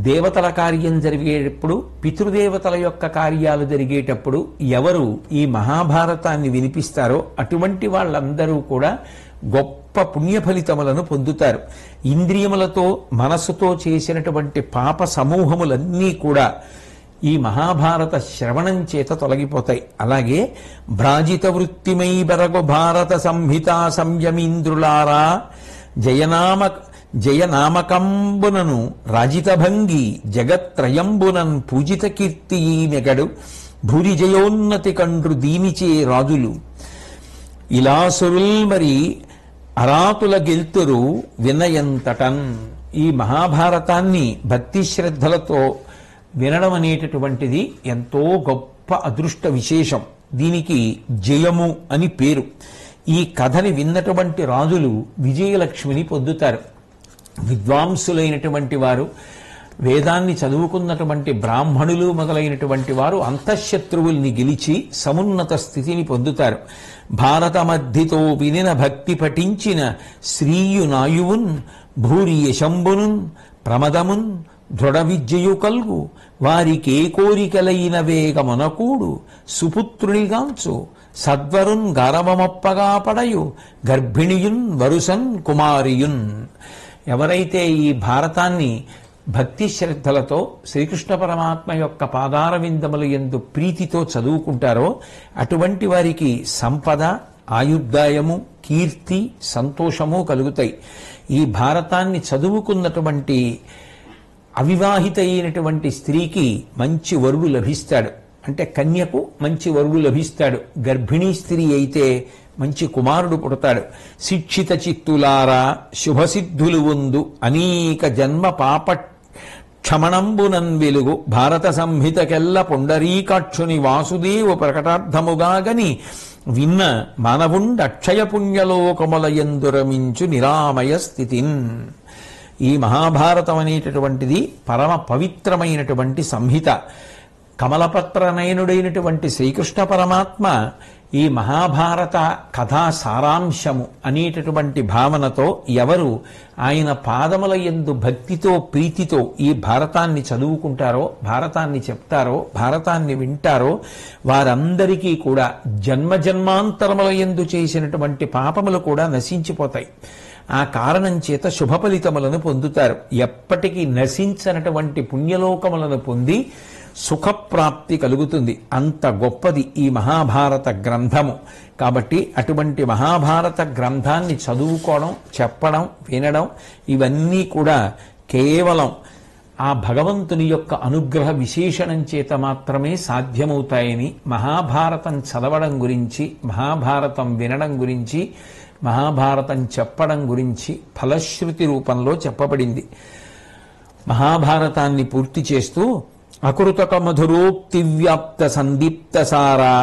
దేవతల కార్యం జరిగేటప్పుడు, పితృదేవతల యొక్క కార్యాలు జరిగేటప్పుడు ఎవరు ఈ మహాభారతాన్ని వినిపిస్తారో అటువంటి వాళ్ళందరూ కూడా గొప్ప పుణ్య ఫలితములను పొందుతారు. ఇంద్రియములతో మనసుతో చేసినటువంటి పాప సమూహములన్నీ కూడా ఈ మహాభారత శ్రవణం చేత తొలగిపోతాయి. అలాగే భ్రాజిత వృత్తిమై బరగు భారత సంహితా సంయమీంద్రులారా జయనామకంబునను రాజితభంగి జగత్రయంబునన్ పూజిత కీర్తి ఈ నెగడు భూరి జయోన్నతి కండ్రు దీనిచే రాజులు ఇలాసురుల్ మరి అరాతుల గెల్తురు వినయంతటన్. ఈ మహాభారతాన్ని భక్తి శ్రద్ధలతో వినడం అనేటటువంటిది ఎంతో గొప్ప అదృష్ట విశేషం. దీనికి జయము అని పేరు. ఈ కథని విన్నటువంటి రాజులు విజయలక్ష్మిని పొందుతారు. విద్వాంసులైనటువంటి వారు, వేదాన్ని చదువుకున్నటువంటి బ్రాహ్మణులు మొదలైనటువంటి వారు అంతఃశత్రువుల్ని గెలిచి సమున్నత స్థితిని పొందుతారు. భారత మధ్యతో వినిన భక్తి పఠించిన శ్రీయునాయువున్ భూరి యశంబునున్ ప్రమదమున్ దృఢ విద్యయు కల్గు వారికే కోరికలైన వేగమొనకూడు సుపుత్రునిగాంచు సద్వరున్ గరవమొప్పగా పడయు గర్భిణియున్ వరుసన్ కుమారియున్. ఎవరైతే ఈ భారతాన్ని భక్తి శ్రద్ధలతో శ్రీకృష్ణ పరమాత్మ యొక్క పాదార విందముల యందు ప్రీతితో చదువుకుంటారో అటువంటి వారికి సంపద, ఆయుర్దాయము, కీర్తి, సంతోషము కలుగుతాయి. ఈ భారతాన్ని చదువుకున్నటువంటి అవివాహిత అయినటువంటి స్త్రీకి మంచి వరుడు లభిస్తాడు. అంటే కన్యకు మంచి వరుడు లభిస్తాడు. గర్భిణీ స్త్రీ అయితే మంచి కుమారుడు పుడతాడు. శిక్షిత చిత్తులారా శుభసిద్ధులు ఉందు అనేక జన్మ పాప క్షమణంబునన్ వెలుగు భారత సంహితకెల్ల పుండరీకాక్షుని వాసుదేవ ప్రకటార్థముగాగని విన్న మానవుండ అక్షయ పుణ్యలోకముల యందురమించు నిరామయ స్థితిన్. ఈ మహాభారతం అనేటటువంటిది పరమ పవిత్రమైనటువంటి సంహిత. కమలపత్ర నయనుడైనటువంటి శ్రీకృష్ణ పరమాత్మ ఈ మహాభారత కథా సారాంశము అనేటటువంటి భావనతో ఎవరు ఆయన పాదముల యందు భక్తితో ప్రీతితో ఈ భారతాన్ని చదువుకుంటారో, భారతాన్ని చెప్తారో, భారతాన్ని వింటారో వారందరికీ కూడా జన్మజన్మాంతరముల యందు చేసినటువంటి పాపములు కూడా నశించిపోతాయి. ఆ కారణం చేత శుభ ఫలితములను పొందుతారు. ఎప్పటికీ నశించనటువంటి పుణ్యలోకములను పొంది సుఖప్రాప్తి కలుగుతుంది. అంత గొప్పది ఈ మహాభారత గ్రంథము. కాబట్టి అటువంటి మహాభారత గ్రంథాన్ని చదువుకోవడం, చెప్పడం, వినడం ఇవన్నీ కూడా కేవలం ఆ భగవంతుని యొక్క అనుగ్రహ విశేషణం చేత మాత్రమే సాధ్యమవుతాయని మహాభారతం చదవడం గురించి, మహాభారతం వినడం గురించి, మహాభారతం చెప్పడం గురించి ఫలశ్రుతి రూపంలో చెప్పబడింది. మహాభారతాన్ని పూర్తి చేస్తూ అకృతక మధురోక్తి వ్యాప్త సందీప్త సారా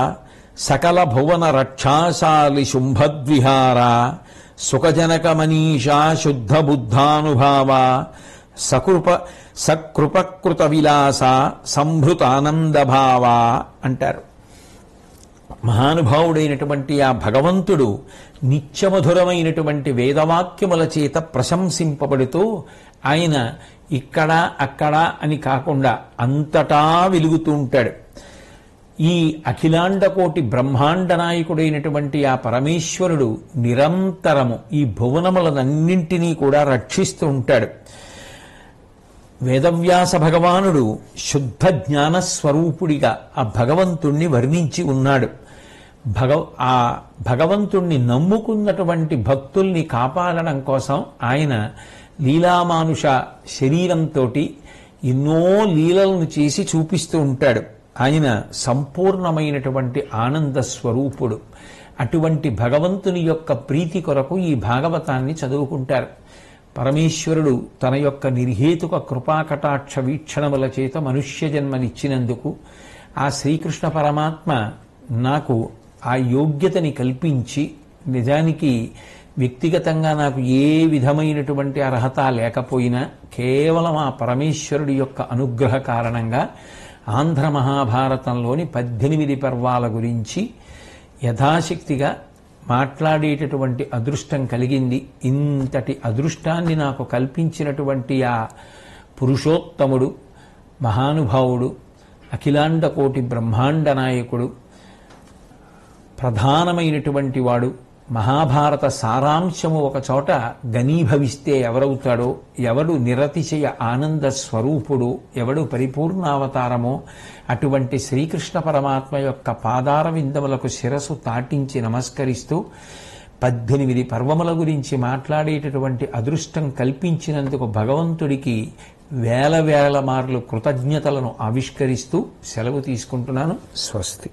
సకల భువన రక్షాశాలి శుంభద్విహార సుఖజనక మనీషా శుద్ధ బుద్ధానుభావ సకృపకృత విలాస సంభృతానందభావ అంటారు. మహానుభావుడైనటువంటి ఆ భగవంతుడు నిత్యమధురమైనటువంటి వేదవాక్యముల చేత ప్రశంసింపబడుతూ ఆయన ఇక్కడ అక్కడ అని కాకుండా అంతటా వెలుగుతూ ఉంటాడు. ఈ అఖిలాండకోటి బ్రహ్మాండ నాయకుడైనటువంటి ఆ పరమేశ్వరుడు నిరంతరము ఈ భువనములనన్నింటినీ కూడా రక్షిస్తూ ఉంటాడు. వేదవ్యాస భగవానుడు శుద్ధ జ్ఞాన స్వరూపుడిగా ఆ భగవంతుణ్ణి వర్ణించి ఉన్నాడు. ఆ భగవంతుణ్ణి నమ్ముకున్నటువంటి భక్తుల్ని కాపాడడం కోసం ఆయన లీలామానుష శరీరంతో ఎన్నో లీలలను చేసి చూపిస్తూ ఉంటాడు. ఆయన సంపూర్ణమైనటువంటి ఆనంద స్వరూపుడు. అటువంటి భగవంతుని యొక్క ప్రీతి కొరకు ఈ భాగవతాన్ని చదువుకుంటారు. పరమేశ్వరుడు తన యొక్క నిర్హేతుక కృపాకటాక్ష వీక్షణముల చేత మనుష్య జన్మనిచ్చినందుకు ఆ శ్రీకృష్ణ పరమాత్మ నాకు ఆ యోగ్యతని కల్పించి, నిజానికి వ్యక్తిగతంగా నాకు ఏ విధమైనటువంటి అర్హత లేకపోయినా కేవలం ఆ పరమేశ్వరుడి యొక్క అనుగ్రహ కారణంగా ఆంధ్ర మహాభారతంలోని 18 పర్వాల గురించి యథాశక్తిగా మాట్లాడేటటువంటి అదృష్టం కలిగింది. ఇంతటి అదృష్టాన్ని నాకు కల్పించినటువంటి ఆ పురుషోత్తముడు, మహానుభావుడు, అఖిలాండ కోటి బ్రహ్మాండ నాయకుడు, ప్రధానమైనటువంటి వాడు, మహాభారత సారాంశము ఒక చోట ఘనీభవిస్తే ఎవరవుతాడో, ఎవడు నిరతిశయ ఆనంద స్వరూపుడు, ఎవడు పరిపూర్ణావతారమో అటువంటి శ్రీకృష్ణ పరమాత్మ యొక్క పాదార విందములకు శిరసు తాటించి నమస్కరిస్తూ 18 పర్వముల గురించి మాట్లాడేటటువంటి అదృష్టం కల్పించినందుకు భగవంతుడికి వేల వేల మార్లు కృతజ్ఞతలను ఆవిష్కరిస్తూ సెలవు తీసుకుంటున్నాను. స్వస్తి.